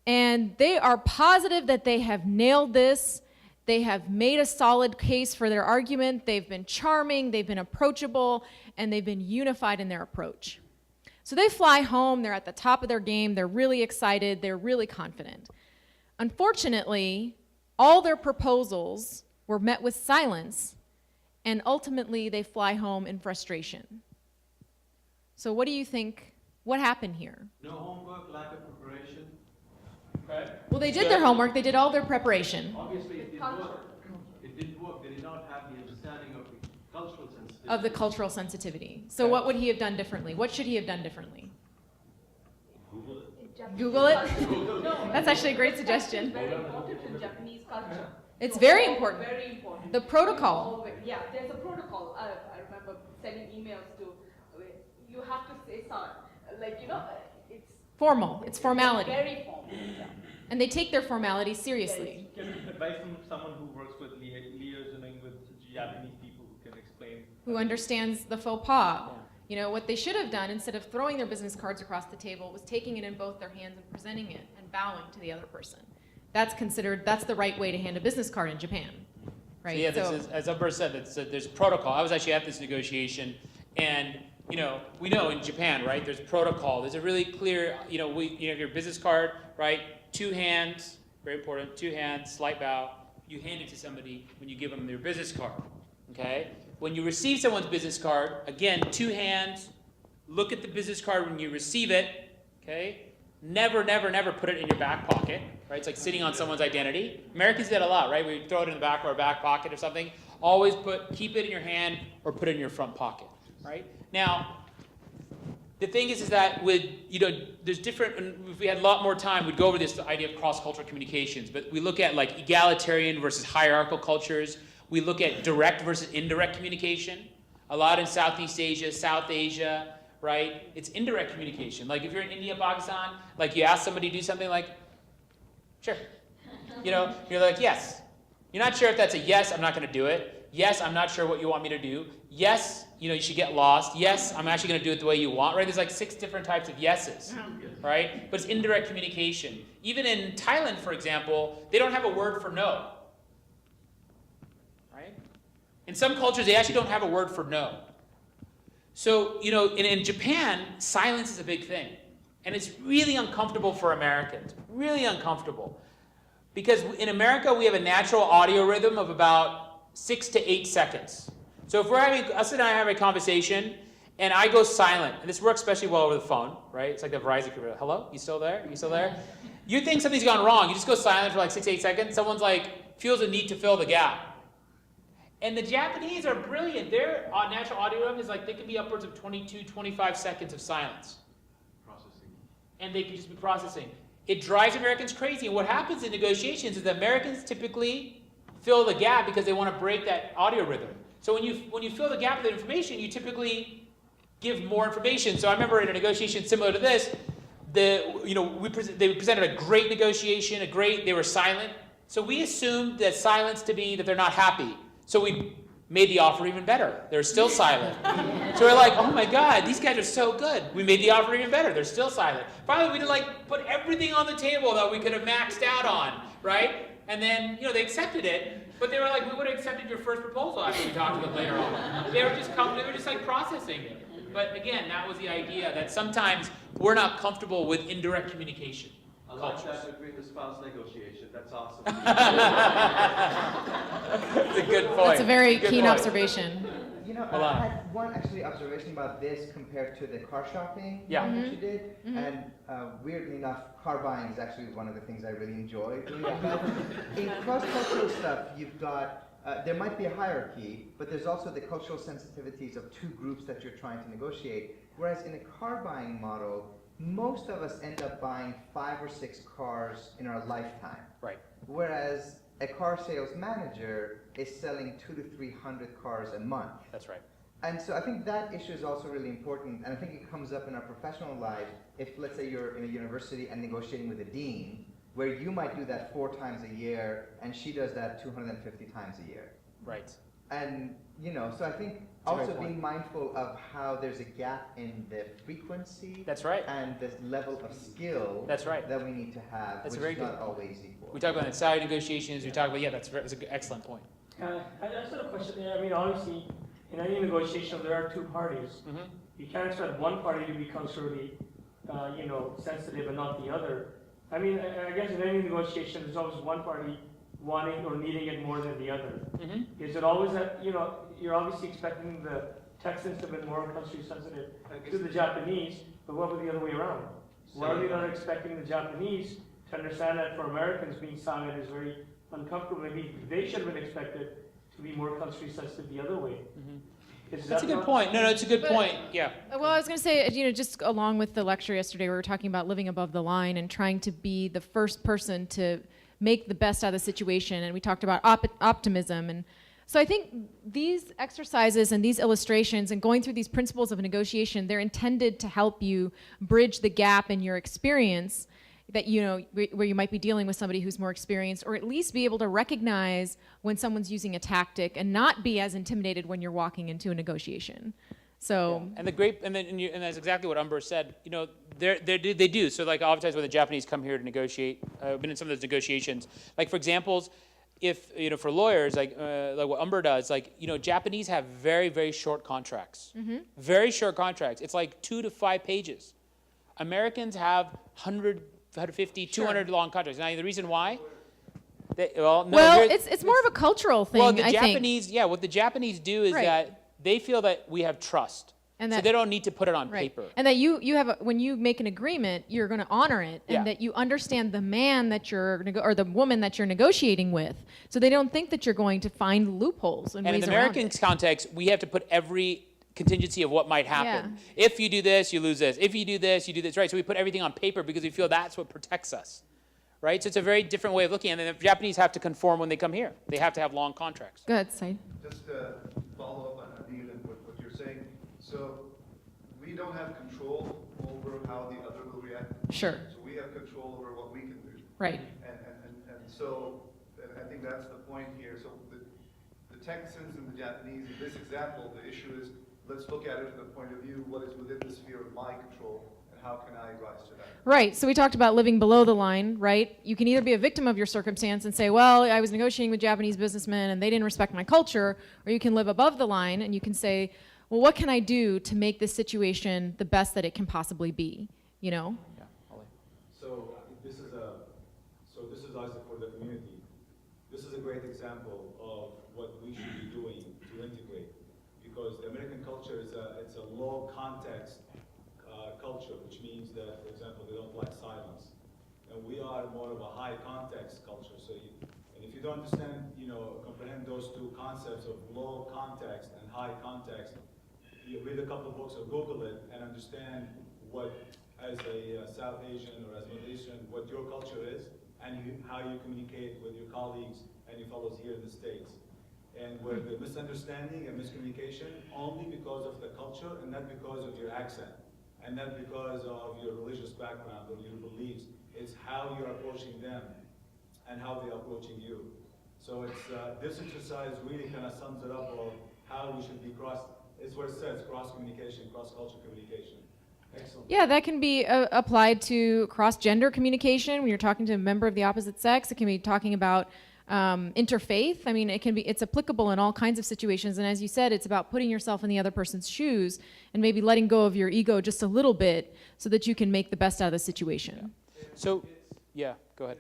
And they are positive that they have nailed this. They have made a solid case for their argument. They've been charming, they've been approachable, and they've been unified in their approach. So they fly home, they're at the top of their game, they're really excited, they're really confident. Unfortunately, all their proposals were met with silence, and ultimately they fly home in frustration. So what do you think, what happened here? No homework, lack of preparation. Right? Well, they did their homework, they did all their preparation. Obviously, it didn't work. It didn't work. They did not have the understanding of the cultural sensitivity. Of the cultural sensitivity. So what would he have done differently? What should he have done differently? Google it? That's actually a great suggestion. It's very important in Japanese culture. It's very important. Very important. The protocol. Yeah, there's a protocol. I remember sending emails to, you have to say sorry. Like, it's Formal. It's formality. very formal. Yeah. And they take their formality seriously. Get advice from someone who works with liaising with Japanese people who can explain. Who understands the faux pas. What they should have done, instead of throwing their business cards across the table, was taking it in both their hands and presenting it and bowing to the other person. That's the right way to hand a business card in Japan, right? So yeah, this is, as Umber said, there's protocol. I was actually at this negotiation, and we know in Japan, right? There's protocol. There's a really clear, your business card, right? 2 hands, very important. 2 hands, slight bow. You hand it to somebody when you give them their business card, okay? When you receive someone's business card, again, 2 hands. Look at the business card when you receive it, okay? Never, never, never put it in your back pocket, right? It's like sitting on someone's identity. Americans do that a lot, right? We throw it in the back of our back pocket or something. Always keep it in your hand or put it in your front pocket, right? Now, the thing is that there's different, and if we had a lot more time, we'd go over this idea of cross-cultural communications, but we look at like egalitarian versus hierarchical cultures. We look at direct versus indirect communication. A lot in Southeast Asia, South Asia, right? It's indirect communication. Like if you're in India, Pakistan, like you ask somebody to do something like, sure. You're like, yes. You're not sure if that's a yes, I'm not going to do it. Yes, I'm not sure what you want me to do. Yes, you should get lost. Yes, I'm actually going to do it the way you want, right? There's like 6 different types of yeses, right? But it's indirect communication. Even in Thailand, for example, they don't have a word for no, right? In some cultures, they actually don't have a word for no. So, in Japan, silence is a big thing. And it's really uncomfortable for Americans, really uncomfortable. Because in America, we have a natural audio rhythm of about 6 to 8 seconds. So if us and I have a conversation, and I go silent, and this works especially well over the phone, right? It's like the Verizon computer. Hello? You still there? You still there? You think something's gone wrong. You just go silent for like 6 to 8 seconds. Someone's like, feels a need to fill the gap. And the Japanese are brilliant. Their natural audio rhythm is like, they can be upwards of 22, 25 seconds of silence. Processing. And they can just be processing. It drives Americans crazy. And what happens in negotiations is that Americans typically fill the gap because they want to break that audio rhythm. So when you fill the gap with information, you typically give more information. So I remember in a negotiation similar to this, they presented a great negotiation, they were silent. So we assumed that silence to be that they're not happy. So we made the offer even better. They're still silent. So we're like, oh my God, these guys are so good. We made the offer even better. They're still silent. Finally, we put everything on the table that we could have maxed out on, right? And then, they accepted it, but they were like, we would have accepted your first proposal after we talked to them later on. They were just like processing it. But again, that was the idea that sometimes we're not comfortable with indirect communication. I like that agreement-to-spouse negotiation. That's awesome. That's a good point. That's a very Good keen point. observation. I had one actually observation about this compared to the car shopping Yeah. that you did, and weirdly enough, car buying is actually one of the things I really enjoy doing. In cross-cultural stuff, you've got, there might be a hierarchy, but there's also the cultural sensitivities of 2 groups that you're trying to negotiate, whereas in a car buying model, most of us end up buying 5 or 6 cars in our lifetime. Right. Whereas a car sales manager is selling 200 to 300 cars a month. That's right. And so I think that issue is also really important, and I think it comes up in our professional life if, let's say, you're in a university and negotiating with a dean, where you might do that 4 times a year, and she does that 250 times a year. Right. And, so I think That's a also great point. being mindful of how there's a gap in the frequency That's right. and the level of skill That's right. that we need to have, That's a which very is not good always equal. We talk about salary negotiations. We talk about, that's an excellent point. I just had a question. I mean, obviously, in any negotiation, there are 2 parties. Mm-hmm. You can't expect one party to be culturally, sensitive and not the other. I mean, I guess in any negotiation, there's always one party wanting or needing it more than the other. Mm-hmm. Is it always that, you're obviously expecting the Texans to be more country sensitive to the Japanese, but what about the other way around? Why are we not expecting the Japanese to understand that for Americans being silent is very uncomfortable? Maybe they should have been expected to be more country sensitive the other way. Mm-hmm. That's a good point. No, it's a good point. Yeah. Well, I was going to say, just along with the lecture yesterday, we were talking about living above the line and trying to be the first person to make the best out of the situation. And we talked about optimism. And so I think these exercises and these illustrations and going through these principles of negotiation, they're intended to help you bridge the gap in your experience that, where you might be dealing with somebody who's more experienced, or at least be able to recognize when someone's using a tactic and not be as intimidated when you're walking into a negotiation. So, and that's exactly what Umber said. They do. So like oftentimes when the Japanese come here to negotiate, I've been in some of those negotiations. Like for examples, if for lawyers, like what Umber does, Japanese have very, very short contracts. Mm-hmm. Very short contracts. It's like 2 to 5 pages. Americans have 100, 150, 200 long contracts. Now the reason why? It's more of a cultural thing. Well, the I Japanese, think. what the Japanese do is that they feel that we have trust. And so they don't need to put it on paper. And that you have when you make an agreement, you're going to honor it, and that you understand the man that you're or the woman that you're negotiating with, so they don't think that you're going to find loopholes and in ways the around American it. context, we have to put every contingency of what might happen. If you do this, you lose this. If you do this, you do this. Right. So we put everything on paper because we feel that's what protects us. Right. So it's a very different way of looking at it. And the Japanese have to conform when they come here. They have to have long contracts. Go ahead, Said. Just to follow up on Adil and what you're saying. So we don't have control over how the other will react. Sure. So we have control over what we can do. Right. And so I think that's the point here. So the Texans and the Japanese, in this example, the issue is let's look at it from the point of view, what is within the sphere of my control, and how can I rise to that? Right. So we talked about living below the line, right? You can either be a victim of your circumstance and say, well, I was negotiating with Japanese businessmen and they didn't respect my culture, or you can live above the line and you can say, well, what can I do to make this situation the best that it can possibly be, you know? So this is Isaac for the community. This is a great example of what we should be doing to integrate, because the American culture is it's a low context culture, which means that, for example, they don't like silence, and we are more of a high context culture. So, and if you don't understand, comprehend those two concepts of low context and high context, you read a couple of books or Google it and understand what, as a South Asian or as Middle Eastern, what your culture is, and how you communicate with your colleagues and your fellows here in the States. And where the misunderstanding and miscommunication only because of the culture and not because of your accent, and not because of your religious background or your beliefs. It's how you're approaching them and how they're approaching you. So it's this exercise really kind of sums it up of how we should be it's what it says, cross-communication, cross-cultural communication. Excellent. Yeah, that can be applied to cross-gender communication when you're talking to a member of the opposite sex. It can be talking about interfaith. I mean, it's applicable in all kinds of situations. And as you said, it's about putting yourself in the other person's shoes and maybe letting go of your ego just a little bit so that you can make the best out of the situation. Yeah. So, yeah, go ahead.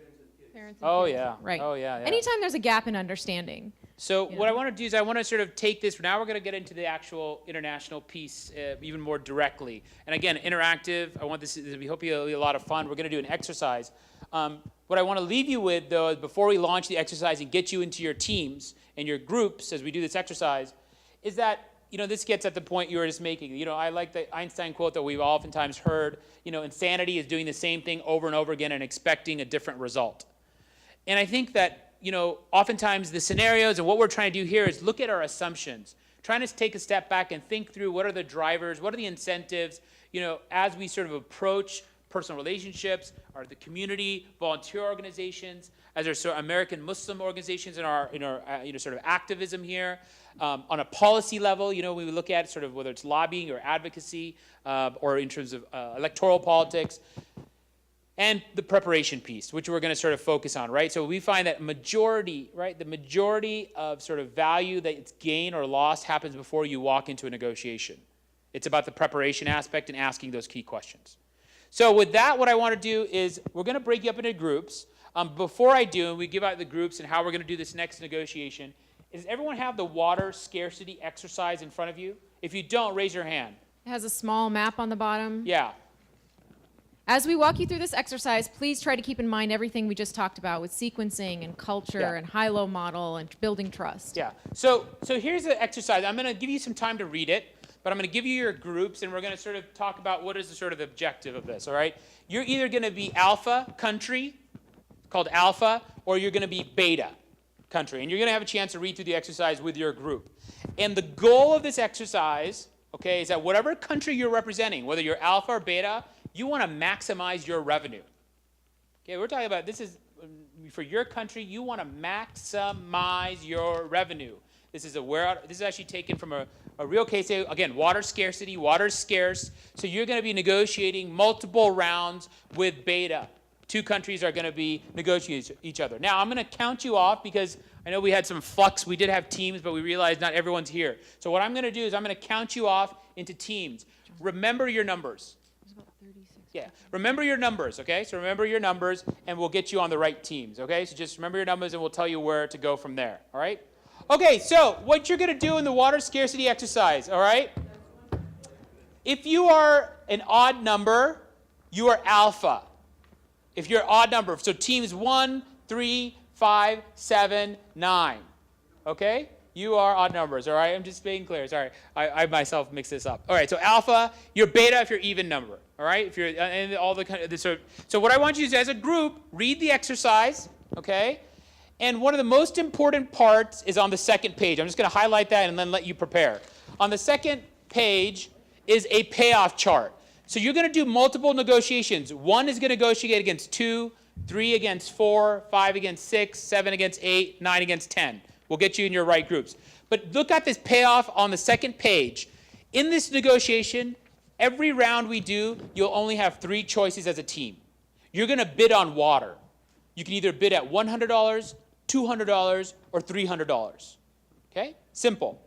Parents and Oh, kids. yeah. Right. Oh, yeah. Anytime there's a gap in understanding. So what I want to do is I want to sort of take this, now we're going to get into the actual international piece even more directly. And again, interactive, we hope it'll be a lot of fun. We're going to do an exercise. What I want to leave you with, though, is before we launch the exercise and get you into your teams and your groups as we do this exercise, is that, this gets at the point you were just making. I like the Einstein quote that we've oftentimes heard, insanity is doing the same thing over and over again and expecting a different result. And I think that, oftentimes the scenarios and what we're trying to do here is look at our assumptions, trying to take a step back and think through what are the drivers, what are the incentives, as we sort of approach personal relationships, or the community, volunteer organizations, as our sort of American Muslim organizations in our sort of activism here. On a policy level, we look at sort of whether it's lobbying or advocacy, or in terms of electoral politics. And the preparation piece, which we're going to sort of focus on, right? So we find that the majority of sort of value that's gained or lost happens before you walk into a negotiation. It's about the preparation aspect and asking those key questions. So with that, what I want to do is we're going to break you up into groups. Before I do, and we give out the groups and how we're going to do this next negotiation, does everyone have the water scarcity exercise in front of you? If you don't, raise your hand. It has a small map on the bottom. Yeah. As we walk you through this exercise, please try to keep in mind everything we just talked about with sequencing and culture and high-low model and building trust. Yeah. So here's the exercise. I'm going to give you some time to read it, but I'm going to give you your groups, and we're going to sort of talk about what is the sort of objective of this, all right? You're either going to be alpha country, called alpha, or you're going to be beta country, and you're going to have a chance to read through the exercise with your group. And the goal of this exercise, okay, is that whatever country you're representing, whether you're alpha or beta, you want to maximize your revenue. Okay, we're talking about this is for your country. You want to maximize your revenue. This is actually taken from a real case. Again, water scarcity. Water's scarce, so you're going to be negotiating multiple rounds with beta. Two countries are going to be negotiating each other. Now, I'm going to count you off because I know we had some flux. We did have teams, but we realized not everyone's here. So what I'm going to do is I'm going to count you off into teams. Remember your numbers. Yeah, remember your numbers, okay? So remember your numbers, and we'll get you on the right teams, okay? So just remember your numbers, and we'll tell you where to go from there, all right? Okay, so what you're going to do in the water scarcity exercise, all right? If you are an odd number, you are alpha. If you're an odd number, so teams 1, 3, 5, 7, 9, okay? You are odd numbers, all right? I'm just being clear. Sorry, I myself mixed this up. All right, so alpha, you're beta if you're even number, all right? If you're and all the kind of so what I want you to do as a group, read the exercise, okay? And one of the most important parts is on the second page. I'm just going to highlight that and then let you prepare. On the second page is a payoff chart. So you're going to do multiple negotiations. 1 is going to negotiate against 2, 3 against 4, 5 against 6, 7 against 8, 9 against 10. We'll get you in your right groups. But look at this payoff on the second page. In this negotiation, every round we do, you'll only have 3 choices as a team. You're going to bid on water. You can either bid at $100, $200, or $300. Okay? Simple.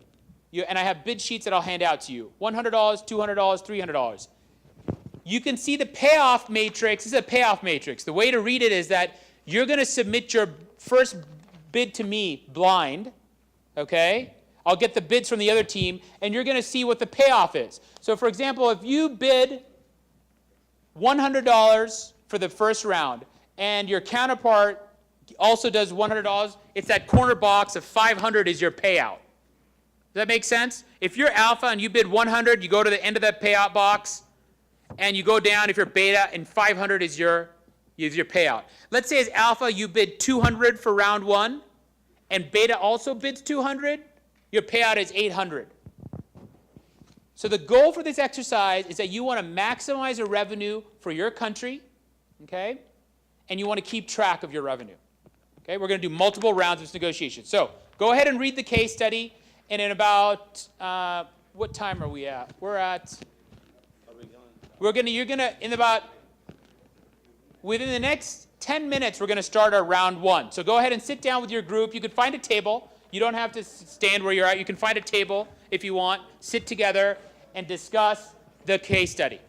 And I have bid sheets that I'll hand out to you. $100, $200, $300. You can see the payoff matrix. This is a payoff matrix. The way to read it is that you're going to submit your first bid to me blind, okay? I'll get the bids from the other team, and you're going to see what the payoff is. So, for example, if you bid $100 for the first round, and your counterpart also does $100, it's that corner box of 500 is your payout. Does that make sense? If you're alpha and you bid 100, you go to the end of that payout box, and you go down if you're beta, and 500 is your payout. Let's say as alpha you bid 200 for round 1, and beta also bids 200, your payout is 800. So the goal for this exercise is that you want to maximize the revenue for your country, okay? And you want to keep track of your revenue. Okay? We're going to do multiple rounds of this negotiation. So go ahead and read the case study, and in about, what time are we at? Within the next 10 minutes, we're going to start our round 1. So go ahead and sit down with your group. You can find a table. You don't have to stand where you're at. You can find a table if you want. Sit together and discuss the case study.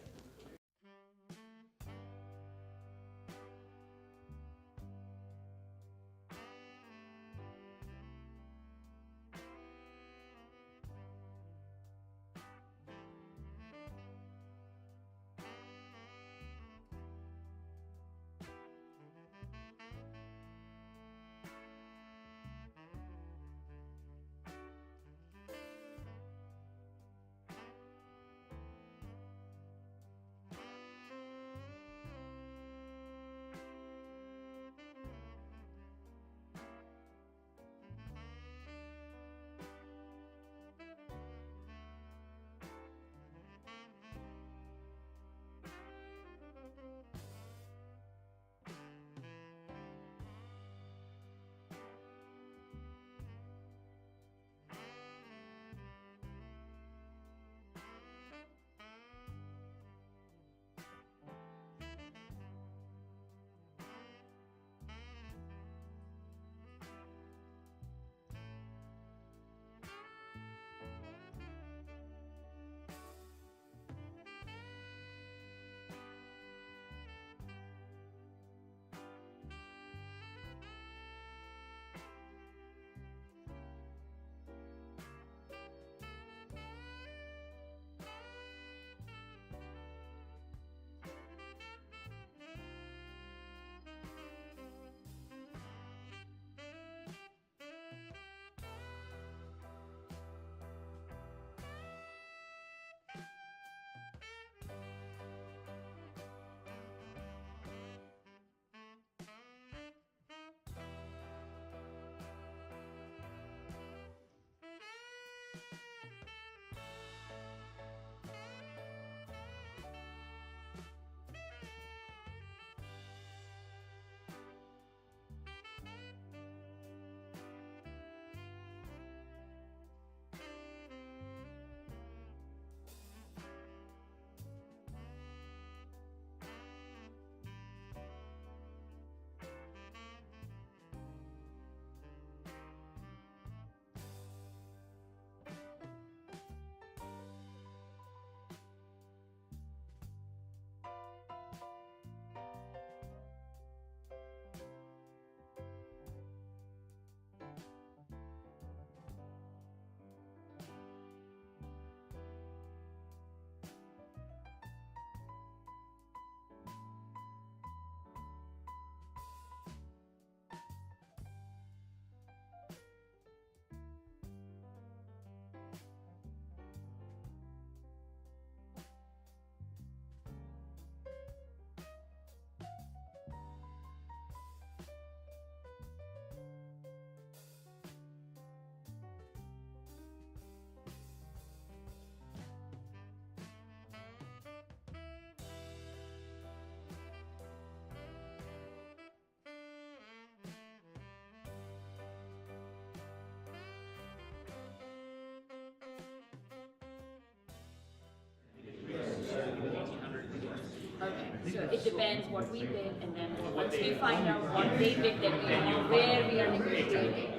So it depends what we bid, and then once we find out what they bid, then we know where we are negotiating.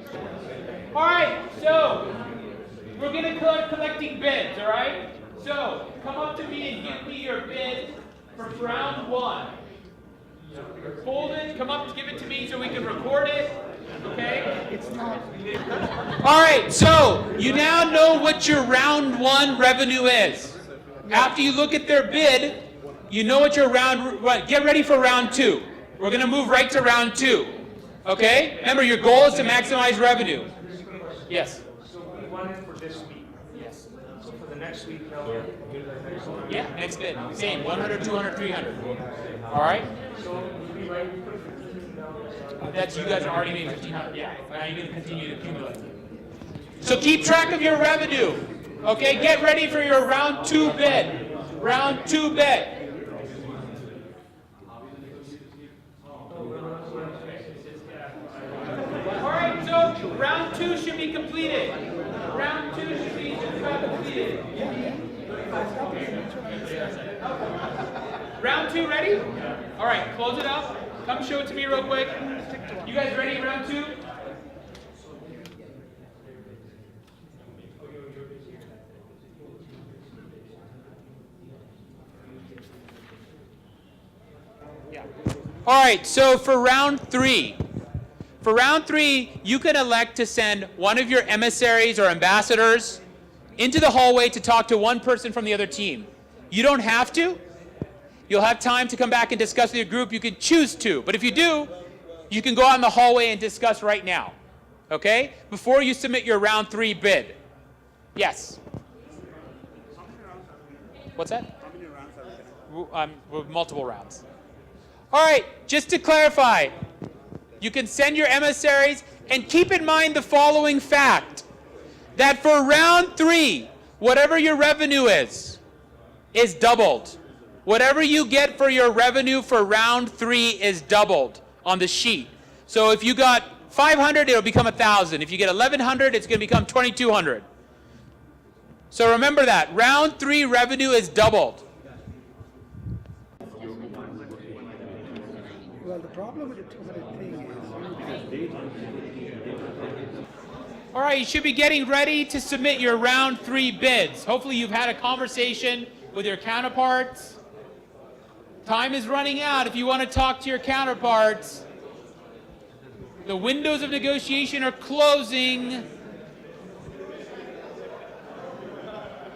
All right, so we're gonna start collecting bids, all right? So come up to me and give me your bid for round 1. Hold it, come up, give it to me so we can record it, okay? It's not. All right, so you now know what your round 1 revenue is. After you look at their bid, you know what your get ready for round 2. We're gonna move right to round 2, okay? Remember, your goal is to maximize revenue. Yes? So we want it for this week. Yes. So for the next week, now we'll do the next one. Yeah, next bid, same, 100, 200, 300. All right? So we might put $15 That's, you guys are already made 1,500, yeah. Now you're gonna continue to accumulate. So keep track of your revenue, okay? Get ready for your round 2 bid. Round 2 bid. All right, so round 2 should be completed. Round 2 should be completed. Round 2 ready? All right, close it up. Come show it to me real quick. You guys ready, round 2? Yeah. All right, so for round 3, you can elect to send one of your emissaries or ambassadors into the hallway to talk to one person from the other team. You don't have to. You'll have time to come back and discuss with your group. You can choose to, but if you do, you can go out in the hallway and discuss right now, okay? Before you submit your round 3 bid. Yes? What's that? How many rounds are we with multiple rounds. All right, just to clarify, you can send your emissaries, and keep in mind the following fact, that for round 3, whatever your revenue is doubled. Whatever you get for your revenue for round 3 is doubled on the sheet. So if you got 500, it'll become 1,000. If you get 1,100, it's going to become 2,200. So remember that. Round 3 revenue is doubled. Well, the problem with the 200 thing is... All right, you should be getting ready to submit your round 3 bids. Hopefully you've had a conversation with your counterparts. Time is running out if you want to talk to your counterparts. The windows of negotiation are closing.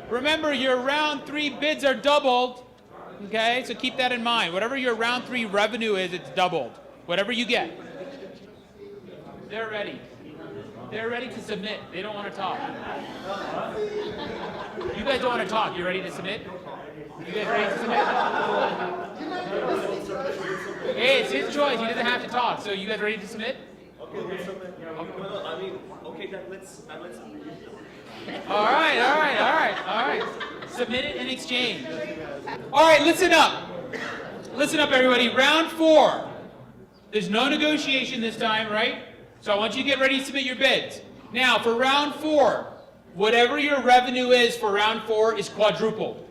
Remember, your round 3 bids are doubled. Okay, so keep that in mind. Whatever your round 3 revenue is, it's doubled. Whatever you get. They're ready. They're ready to submit. They don't want to talk. You guys don't want to talk. You ready to submit? You guys ready to submit? Hey, it's his choice. He doesn't have to talk. So you guys ready to submit? Okay, let's submit. Well, I mean, okay, then let's. All right. Submit it and exchange. All right, listen up. Listen up, everybody. Round 4. There's no negotiation this time, right? So I want you to get ready to submit your bids. Now, for round 4, whatever your revenue is for round 4 is quadrupled.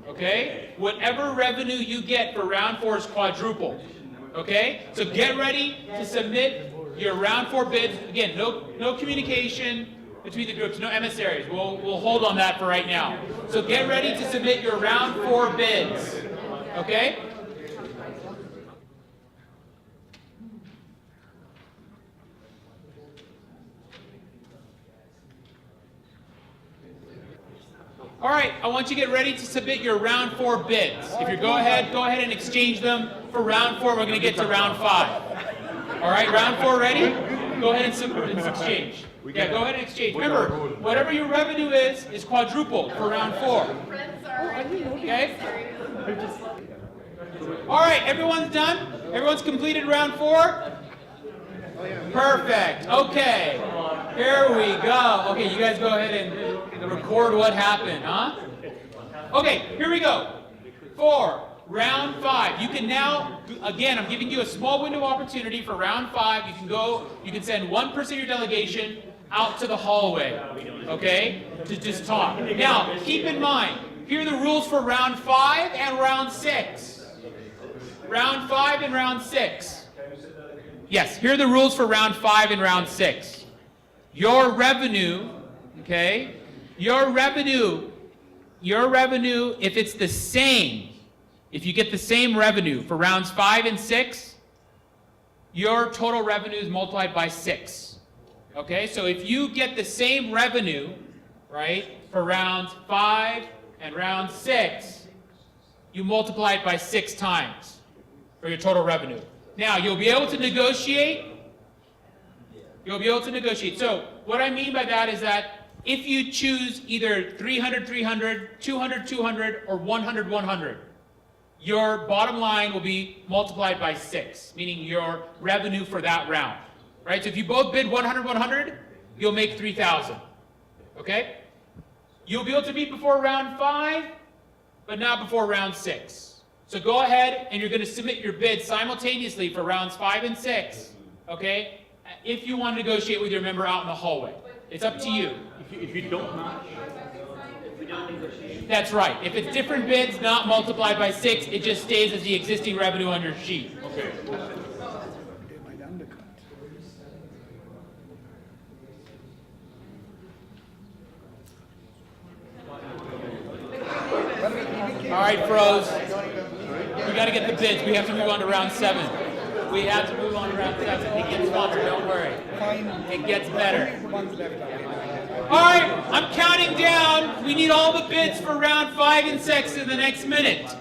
Okay? Whatever revenue you get for round 4 is quadrupled. Okay? So get ready to submit your round 4 bids. Again, no communication between the groups, no emissaries. We'll hold on that for right now. So get ready to submit your round 4 bids. Okay? All right, I want you to get ready to submit your round 4 bids. If you go ahead and exchange them for round 4. We're going to get to round 5. All right, round 4 ready? Go ahead and exchange. Yeah, go ahead and exchange. Remember, whatever your revenue is quadrupled for round 4. Okay? All right, everyone's done? Everyone's completed round 4? Perfect. Okay. Here we go. Okay, you guys go ahead and record what happened, huh? Okay, here we go. 4, round 5. You can now, again, I'm giving you a small window of opportunity for round 5. You can send one person of your delegation out to the hallway, okay, to just talk. Now, keep in mind, here are the rules for round 5 and round 6. Round 5 and round 6. Yes, here are the rules for round 5 and round 6. Your revenue, okay? Your revenue, if it's the same, if you get the same revenue for rounds 5 and 6, your total revenue is multiplied by 6. Okay, so if you get the same revenue, right, for round 5 and round 6, you multiply it by 6 times for your total revenue. Now, you'll be able to negotiate. You'll be able to negotiate. So what I mean by that is that if you choose either 300, 300, 200, 200, or 100, 100, your bottom line will be multiplied by 6, meaning your revenue for that round. Right? So if you both bid 100, 100, you'll make 3,000. Okay? You'll be able to meet before round 5, but not before round 6. So go ahead and you're going to submit your bid simultaneously for rounds 5 and 6. Okay? If you want to negotiate with your member out in the hallway. It's up to you. If you don't match, That's right. If it's different bids, not multiplied by 6, it just stays as the existing revenue on your sheet. okay. All right, pros. We got to get the bids. We have to move on to round 7. We have to move on to round 7. It gets funner, don't worry. It gets better. All right, I'm counting down. We need all the bids for round 5 and 6 in the next minute.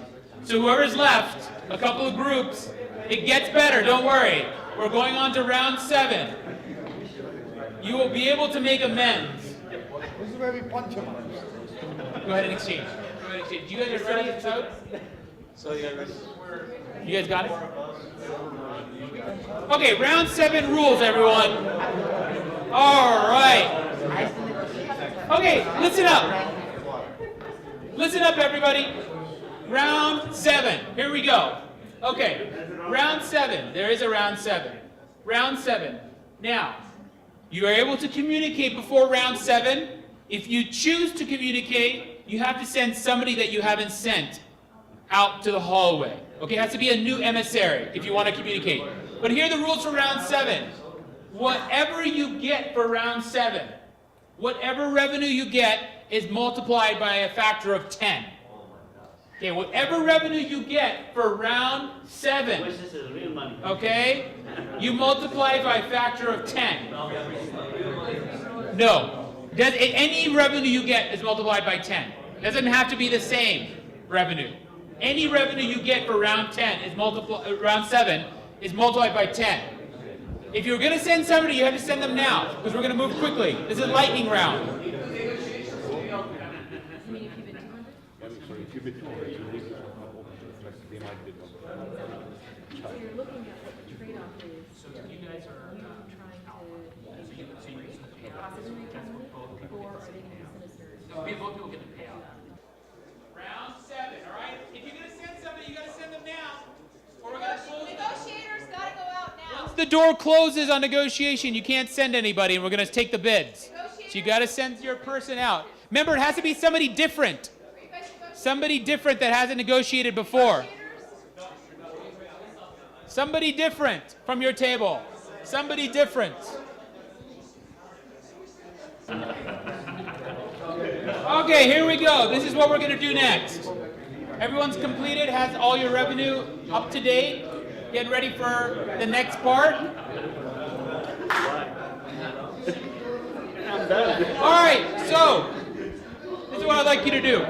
So whoever's left, a couple of groups, it gets better, don't worry. We're going on to round 7. You will be able to make amends. This is where we punch him. Go ahead and exchange. Go ahead and exchange. You guys are ready to vote? So you guys. You guys got it? Okay, round 7 rules, everyone. All right. Okay, listen up. Listen up, everybody. Round 7. Here we go. Okay, round 7. There is a round 7. Round 7. Now, you are able to communicate before round 7. If you choose to communicate, you have to send somebody that you haven't sent out to the hallway. Okay, it has to be a new emissary if you want to communicate. But here are the rules for round 7. Whatever you get for round 7, whatever revenue you get is multiplied by a factor of 10. Okay, whatever revenue you get for round 7, Wish this is real money. okay, you multiply it by a factor of 10. No. Any revenue you get is multiplied by 10. It doesn't have to be the same revenue. Any revenue you get for round 10 is round 7 is multiplied by 10. If you're going to send somebody, you have to send them now because we're going to move quickly. This is lightning round. If you bid 200, you leave it they might bid 100. So you're looking at what the trade-off is. So you guys are trying to possibly make money, or are they going to be sinister? both people get the payout. Round 7, all right? If you're going to send somebody, you got to send them now. Or we're going to close. Negotiators got to go out now. Once the door closes on negotiation, you can't send anybody, and we're going to take the bids. So you got to send your person out. Remember, it has to be somebody different. Somebody different that hasn't negotiated before. Somebody different from your table. Somebody different. Okay, here we go. This is what we're going to do next. Everyone's completed, has all your revenue up to date. Get ready for the next part. All right, so this is what I'd like you to do.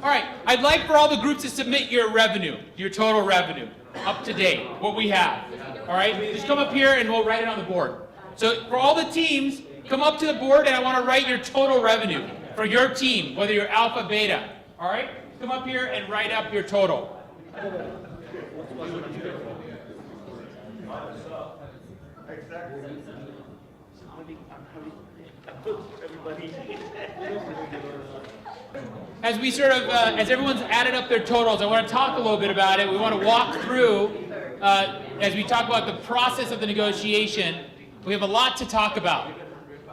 All right, I'd like for all the groups to submit your revenue, your total revenue, up to date, what we have. All right, just come up here and we'll write it on the board. So for all the teams, come up to the board and I want to write your total revenue for your team, whether you're alpha, beta. All right, come up here and write up your total. As we sort of, as everyone's added up their totals, I want to talk a little bit about it. We want to walk through, as we talk about the process of the negotiation, we have a lot to talk about.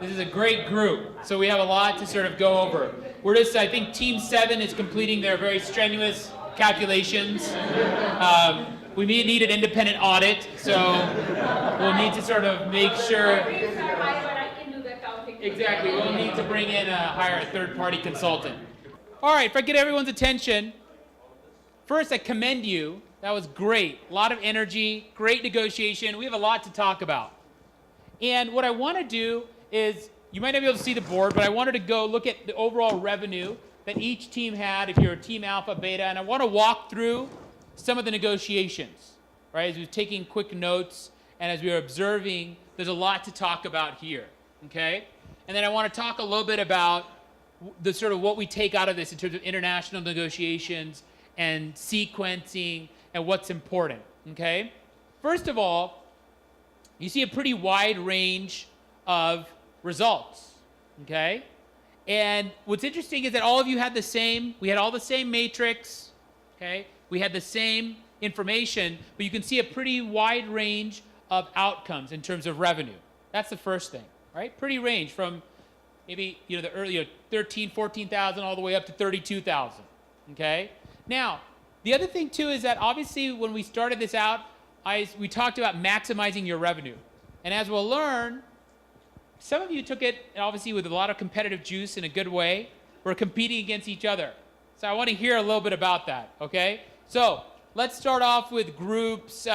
This is a great group, so we have a lot to sort of go over. We're just, I think Team 7 is completing their very strenuous calculations. We may need an independent audit, so we'll need to sort of make sure. Exactly, we'll need to bring in hire a third-party consultant. All right, if I get everyone's attention, first I commend you. That was great. A lot of energy, great negotiation. We have a lot to talk about. And what I want to do is, you might not be able to see the board, but I wanted to go look at the overall revenue that each team had if you're a team alpha, beta, and I want to walk through some of the negotiations, right? As we're taking quick notes and as we are observing, there's a lot to talk about here, okay? And then I want to talk a little bit about the sort of what we take out of this in terms of international negotiations and sequencing and what's important, okay? First of all, you see a pretty wide range of results, okay? And what's interesting is that all of you had the same, we had all the same matrix, okay? We had the same information, but you can see a pretty wide range of outcomes in terms of revenue. That's the first thing, right? Pretty range from maybe, you know, the earlier 13, 14,000 all the way up to 32,000, okay? Now, the other thing too is that obviously when we started this out, we talked about maximizing your revenue. And as we'll learn, some of you took it obviously with a lot of competitive juice in a good way. We're competing against each other. So I want to hear a little bit about that, okay? So let's start off with groups,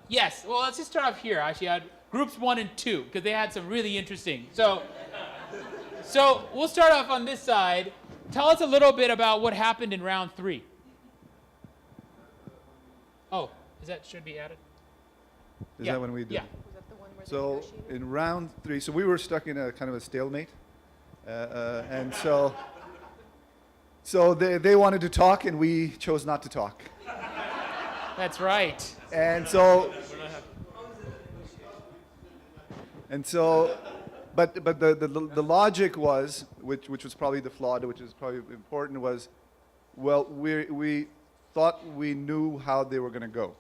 yes, well, let's just start off here. Actually, I had groups 1 and 2 because they had some really interesting. So we'll start off on this side. Tell us a little bit about what happened in round 3. Oh, should be added? Is that when we did? Yeah. So in round 3, so we were stuck in a kind of a stalemate, and so they wanted to talk, and we chose not to talk. That's right. And so, but the logic was, which was probably the flaw, which is probably important, was, well, we thought we knew how they were going to go.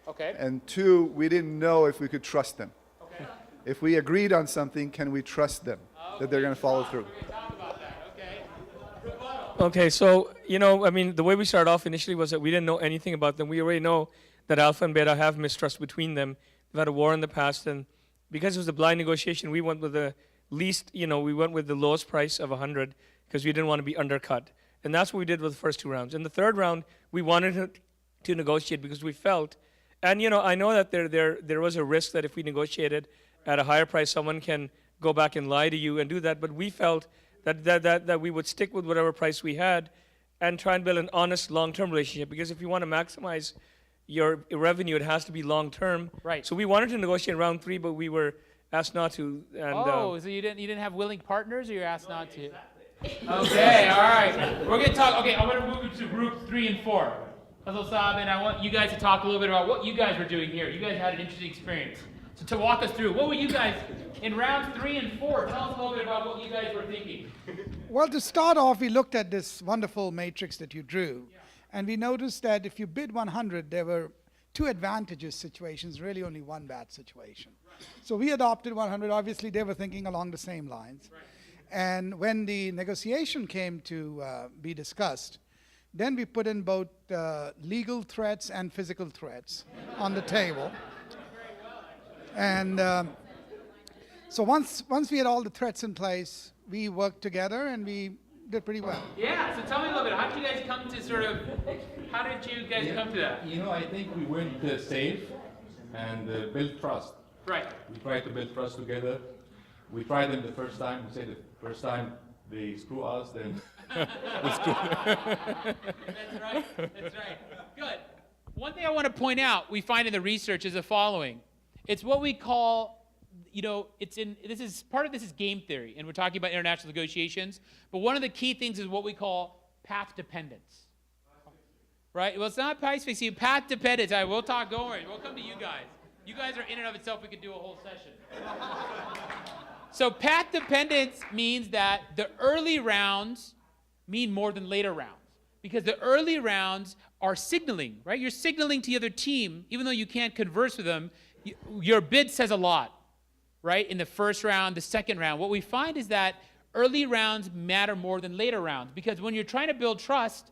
Okay. And 2, we didn't know if we could trust them. Okay. If we agreed on something, can we trust them that they're going to follow through? Talk about that. Okay. Okay, so, you know, I mean, the way we started off initially was that we didn't know anything about them. We already know that Alpha and Beta have mistrust between them. They've had a war in the past, and because it was a blind negotiation, we went with the least, you know, we went with the lowest price of 100 because we didn't want to be undercut. And that's what we did with the first 2 rounds. In the third round, we wanted to negotiate because we felt, and, you know, I know that there was a risk that if we negotiated at a higher price, someone can go back and lie to you and do that, but we felt that we would stick with whatever price we had and try and build an honest long-term relationship, because if you want to maximize your revenue, it has to be long-term. Right. So we wanted to negotiate round 3, but we were asked not to. And, so you didn't have willing partners, or you were asked not to? Okay, all right. We're going to talk, okay, I'm going to move to group 3 and 4. Fazal Saab, and I want you guys to talk a little bit about what you guys were doing here. You guys had an interesting experience. So to walk us through, what were you guys, in rounds 3 and 4, tell us a little bit about what you guys were thinking. Well, to start off, we looked at this wonderful matrix that you drew, and we noticed that if you bid 100, there were 2 advantageous situations, really only 1 bad situation. So we adopted 100. Obviously, they were thinking along the same lines. And when the negotiation came to be discussed, then we put in both legal threats and physical threats on the table. And so once we had all the threats in place, we worked together and we did pretty well. Yeah, so tell me a little bit, how did you guys come to come to that? You know, I think we went safe and build trust. Right. We tried to build trust together. We tried them the first time. We said the first time they screw us, then we screw them. That's right. Good. One thing I want to point out, we find in the research is the following. It's what we call, you know, part of this is game theory, and we're talking about international negotiations, but one of the key things is what we call path dependence. Right? Well, it's not price fixing, path dependence. We'll talk, don't worry. We'll come to you guys. You guys are in and of itself, we could do a whole session. So path dependence means that the early rounds mean more than later rounds, because the early rounds are signaling, right? You're signaling to the other team, even though you can't converse with them, your bid says a lot, right? In the first round, the second round. What we find is that early rounds matter more than later rounds, because when you're trying to build trust,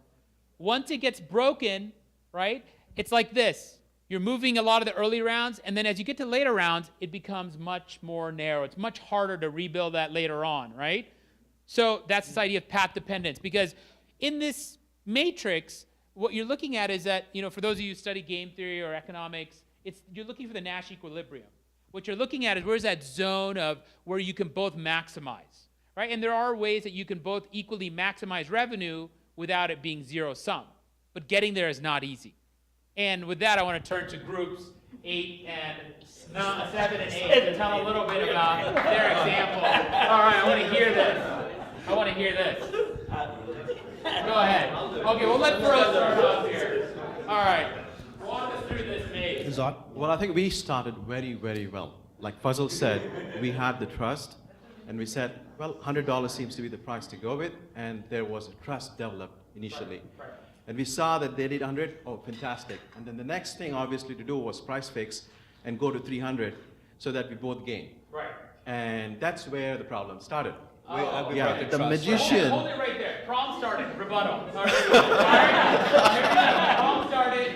once it gets broken, right, it's like this. You're moving a lot of the early rounds, and then as you get to later rounds, it becomes much more narrow. It's much harder to rebuild that later on, right? So that's this idea of path dependence, because in this matrix, what you're looking at is that, for those of you who study game theory or economics, you're looking for the Nash equilibrium. What you're looking at is where's that zone of where you can both maximize, right? And there are ways that you can both equally maximize revenue without it being zero sum. But getting there is not easy. And with that, I want to turn to groups 7 and 8 to tell a little bit about their example. All right, I want to hear this. Go ahead. Okay, we'll let Farouk start off here. All right. Walk us through this maze. Well, I think we started very, very well. Like Fazal said, we had the trust, and we said, well, $100 seems to be the price to go with, and there was a trust developed initially. Right. And we saw that they did 100, oh, fantastic. And then the next thing, obviously, to do was price fix and go to 300 so that we both gain. Right. And that's where the problem started. Yeah, the magician. Hold it right there. Problem started. Rebuttal. All right. Problem started.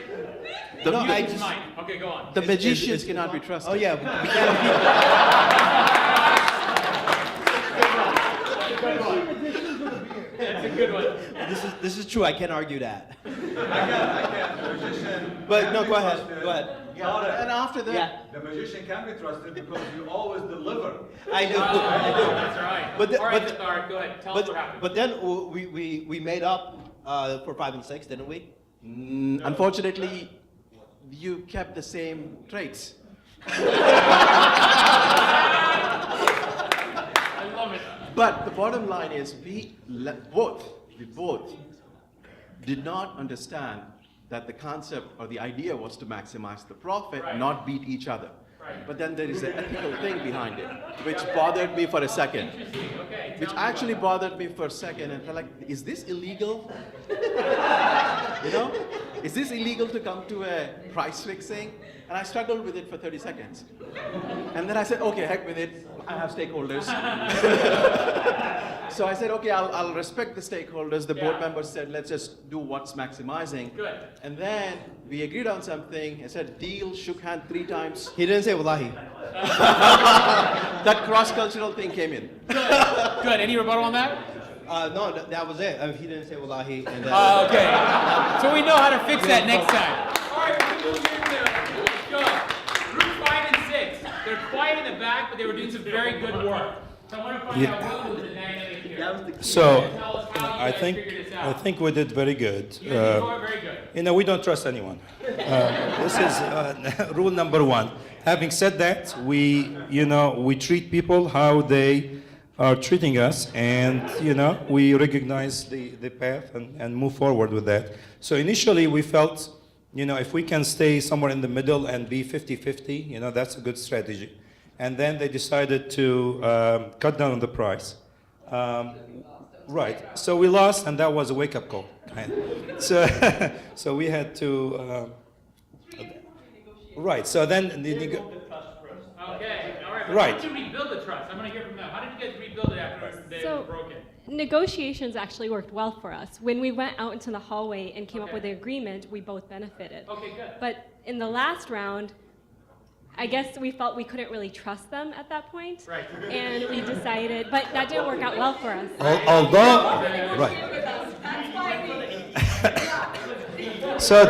Okay, go on. The magicians cannot be trusted. Oh yeah, we That's a good one. This is true. I can't argue that. I can. But no, go ahead. And after that, the magician can be trusted because you always deliver. I do. That's right. But all right, Thar, go ahead. Tell us what happened. But then we made up for 5 and 6, didn't we? unfortunately, you kept the same traits. I love it. But the bottom line is we both did not understand that the concept or the idea was to maximize the profit, Right. not beat each other. Right. But then there is an ethical thing behind it, which bothered me for a second. Interesting. Okay. Which tell me actually about bothered me for a second, and felt like, is this illegal? Is this illegal to come to a price fixing? And I struggled with it for 30 seconds. And then I said, okay, heck with it, I have stakeholders. So I said, okay, I'll respect the stakeholders. The board members said, let's just do what's maximizing. Good. And then we agreed on something. I said, deal, shook hand 3 times. He didn't say wallahi. That cross-cultural thing came in. Good. Any rebuttal on that? No, that was it. He didn't say wallahi. And then, Okay. So we know how to fix that next time. All right, we're going to move here to, let's go. Group 5 and 6. They're quiet in the back, but they were doing some very good work. So I want to find out what was the dynamic here. So, Tell us how you I guys think figured this I out. think we did very good. You are very good. We don't trust anyone. This is rule number 1. Having said that, we treat people how they are treating us, and we recognize the path and move forward with that. So initially we felt, if we can stay somewhere in the middle and be 50-50, that's a good strategy. And then they decided to cut down on the price. Right. So we lost, and that was a wake-up call. So we had to. Right. So then Okay. All right. But Right. How did you rebuild the trust? I'm going to hear from them. How did you guys rebuild it after they were broken? Negotiations actually worked well for us. When we went out into the hallway and came up with an agreement, we both benefited. Okay, good. But in the last round, I guess we felt we couldn't really trust them at that point. Right. And we decided, but that didn't work out well for us. although right. So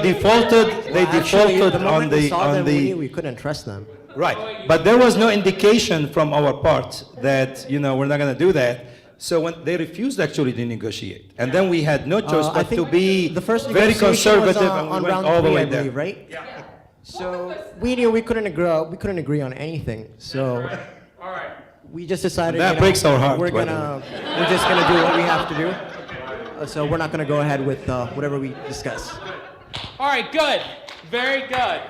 defaulted. They defaulted on the. we couldn't trust them. Right, but there was no indication from our part that we're not going to do that. So when they refused actually to negotiate, and then we had no choice but to be very conservative, and we went all the way there. Right? Yeah. So we knew we couldn't agree on anything. So All right. we just decided That breaks our heart, we're by the just gonna do what we have to do. So we're not gonna go ahead with whatever we discuss. All right, good. Very good.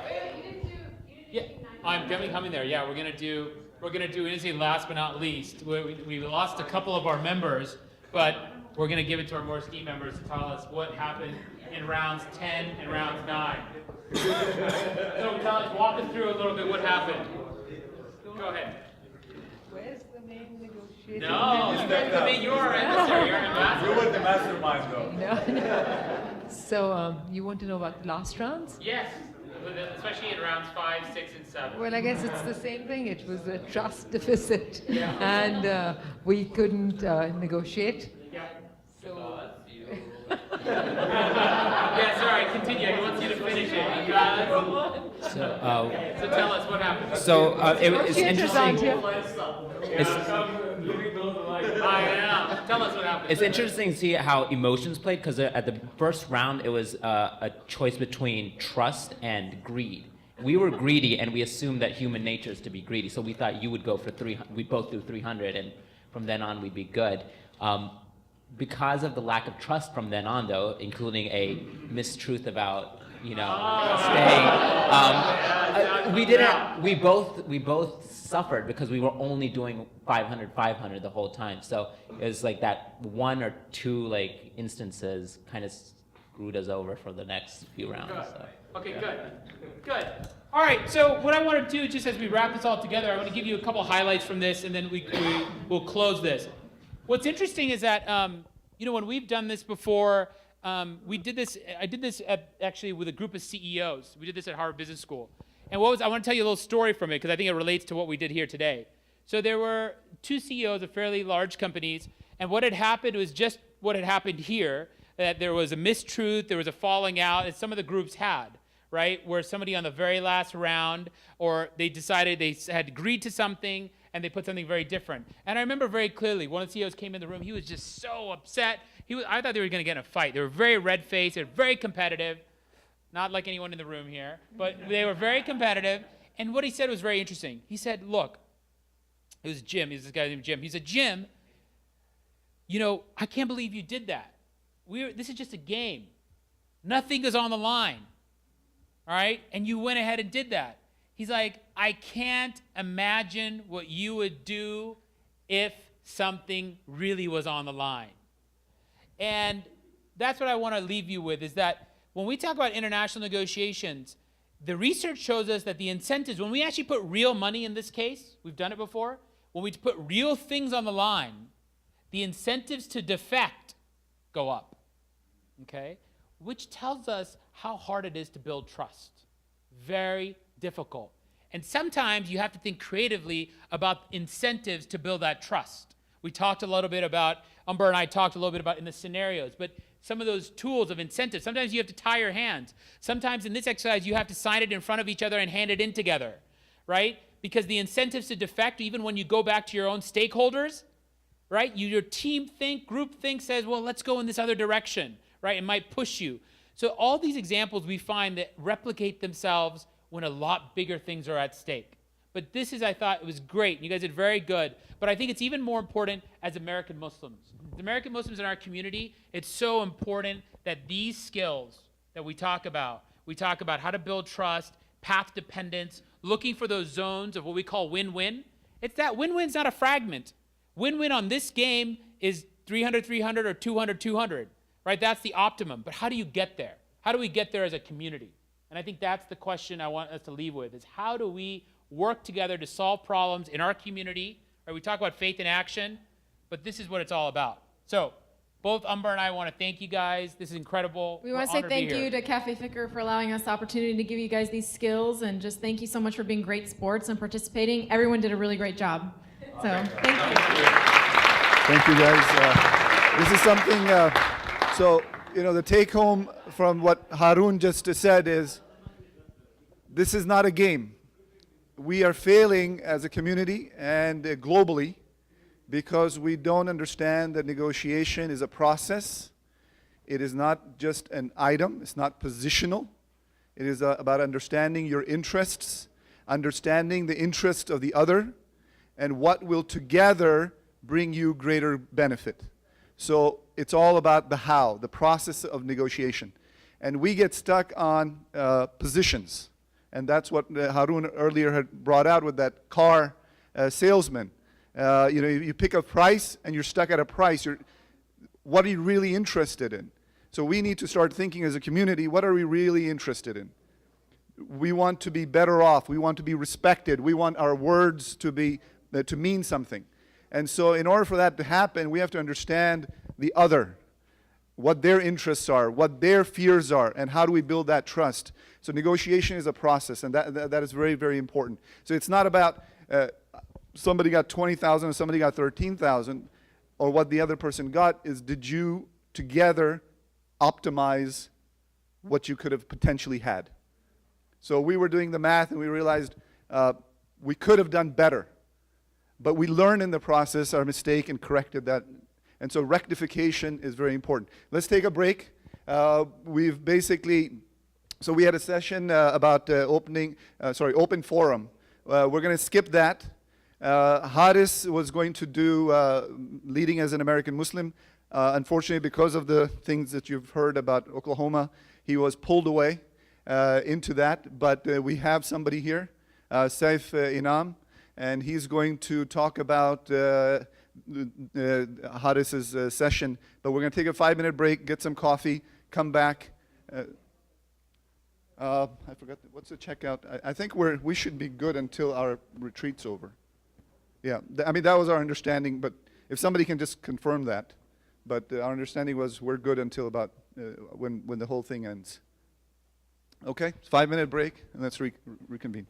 Yeah, I'm definitely coming there. Yeah, we're gonna do, we didn't say last but not least. We lost a couple of our members, but we're gonna give it to our more esteemed members to tell us what happened in rounds 10 and rounds 9. So walk us through a little bit what happened. Go ahead. Where's the main negotiation? negotiating. No, I mean, you're our emissary, you're an ambassador. You were the mastermind, though. No, no. So you want to know about the last rounds? Yes, especially in rounds 5, 6, and 7. Well, I guess it's the same thing. It was a trust deficit, and we couldn't negotiate. Yeah. So. Yeah, sorry, continue. He wants you to finish it. So tell us what happened. So it's interesting. I am. Tell us what happened. It's interesting to see how emotions played, because at the first round it was a choice between trust and greed. We were greedy, and we assumed that human nature is to be greedy. So we thought you would go for 300. We both do 300, and from then on we'd be good. Because of the lack of trust from then on, though, including a mistruth about staying, we didn't. We both suffered because we were only doing 500 the whole time. So it was like that one or two instances kind of screwed us over for the next few rounds. So. Okay, good. All right, so what I want to do, just as we wrap this all together, I want to give you a couple highlights from this, and then we'll close this. What's interesting is that, when we've done this before, I did this actually with a group of CEOs. We did this at Harvard Business School. And I want to tell you a little story from it, because I think it relates to what we did here today. So there were 2 CEOs of fairly large companies, and what had happened was just what had happened here, that there was a mistruth, there was a falling out, as some of the groups had, right? Where somebody on the very last round, or they decided they had agreed to something, and they put something very different. And I remember very clearly, one of the CEOs came in the room, he was just so upset. I thought they were going to get in a fight. They were very red-faced, they were very competitive. Not like anyone in the room here, but they were very competitive. And what he said was very interesting. He said, look, it was Jim, this guy named Jim. He said, Jim, I can't believe you did that. This is just a game. Nothing is on the line, all right? And you went ahead and did that. He's like, I can't imagine what you would do if something really was on the line. And that's what I want to leave you with, is that when we talk about international negotiations, the research shows us that the incentives, when we actually put real money in this case, we've done it before, when we put real things on the line, the incentives to defect go up, okay? Which tells us how hard it is to build trust. Very difficult. And sometimes you have to think creatively about incentives to build that trust. We talked a little bit about, Umber and I talked a little bit about in the scenarios, but some of those tools of incentives, sometimes you have to tie your hands. Sometimes in this exercise, you have to sign it in front of each other and hand it in together, right? Because the incentives to defect, even when you go back to your own stakeholders, right? Your team think, group think says, well, let's go in this other direction, right? It might push you. So all these examples we find that replicate themselves when a lot bigger things are at stake. But this is, I thought, it was great. You guys did very good. But I think it's even more important as American Muslims. As American Muslims in our community, it's so important that these skills that we talk about how to build trust, path dependence, looking for those zones of what we call win-win. It's that win-win's not a fragment. Win-win on this game is 300-300 or 200-200, right? That's the optimum. But how do you get there? How do we get there as a community? And I think that's the question I want us to leave with, is how do we work together to solve problems in our community? Right? We talk about faith in action, but this is what it's all about. So both Umber and I want to thank you guys. This is incredible. We want to say thank you to Cafe Fikr for allowing us the opportunity to give you guys these skills, and just thank you so much for being great sports and participating. Everyone did a really great job. So thank you. Thank you, guys. This is something, the take home from what Haroon just said is, this is not a game. We are failing as a community and globally because we don't understand that negotiation is a process. It is not just an item. It's not positional. It is about understanding your interests, understanding the interest of the other, and what will together bring you greater benefit. So it's all about the how, the process of negotiation. And we get stuck on positions. And that's what Haroon earlier had brought out with that car salesman. You pick a price and you're stuck at a price. What are you really interested in? So we need to start thinking as a community, what are we really interested in? We want to be better off. We want to be respected. We want our words to mean something. And so in order for that to happen, we have to understand the other, what their interests are, what their fears are, and how do we build that trust. So negotiation is a process, and that is very, very important. So it's not about somebody got 20,000 or somebody got 13,000, or what the other person got. Is did you together optimize what you could have potentially had? So we were doing the math and we realized we could have done better, but we learned in the process our mistake and corrected that. And so rectification is very important. Let's take a break. We've basically, so we had a session about open forum. We're going to skip that. Haris was going to do leading as an American Muslim. Unfortunately, because of the things that you've heard about Oklahoma, he was pulled away into that. But we have somebody here, Saif Inam, and he's going to talk about Haris's session. But we're going to take a 5-minute break, get some coffee, come back. I forgot, what's the checkout? I think we should be good until our retreat's over. Yeah, I mean, that was our understanding, but if somebody can just confirm that. But our understanding was we're good until about when the whole thing ends. Okay, 5-minute break, and let's reconvene.